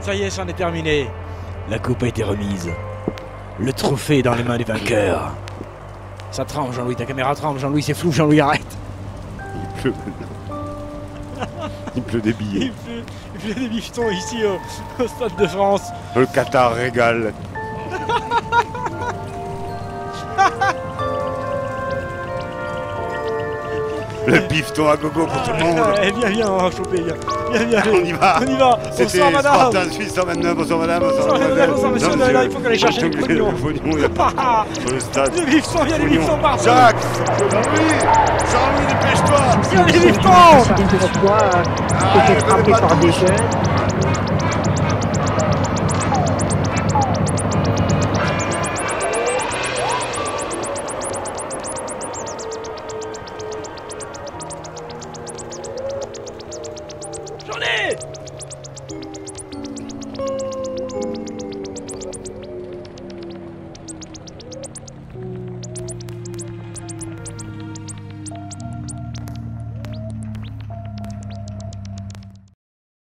Ça y est, c'en est terminé. La coupe a été remise. Le trophée est dans les mains des vainqueurs. Ça tremble Jean-Louis, ta caméra tremble. Jean-Louis, c'est flou, Jean-Louis, arrête. Il pleut. Il pleut des billets. Il pleut des bifetons ici au Stade de France. Le Qatar régale. Le bifton à gogo pour tout le monde. Viens, on va choper, viens. On y va. C'était Bonsoir madame. Spartan 829, bonsoir madame, bonsoir monsieur, il faut aller chercher les pognons. Il n'y a pas sur le stade. Les bifetons, il y a des bifetons partout. Jacques, Jean-Louis, dépêche-toi. Il y a des bifetons. J'étais frappé par des jeunes.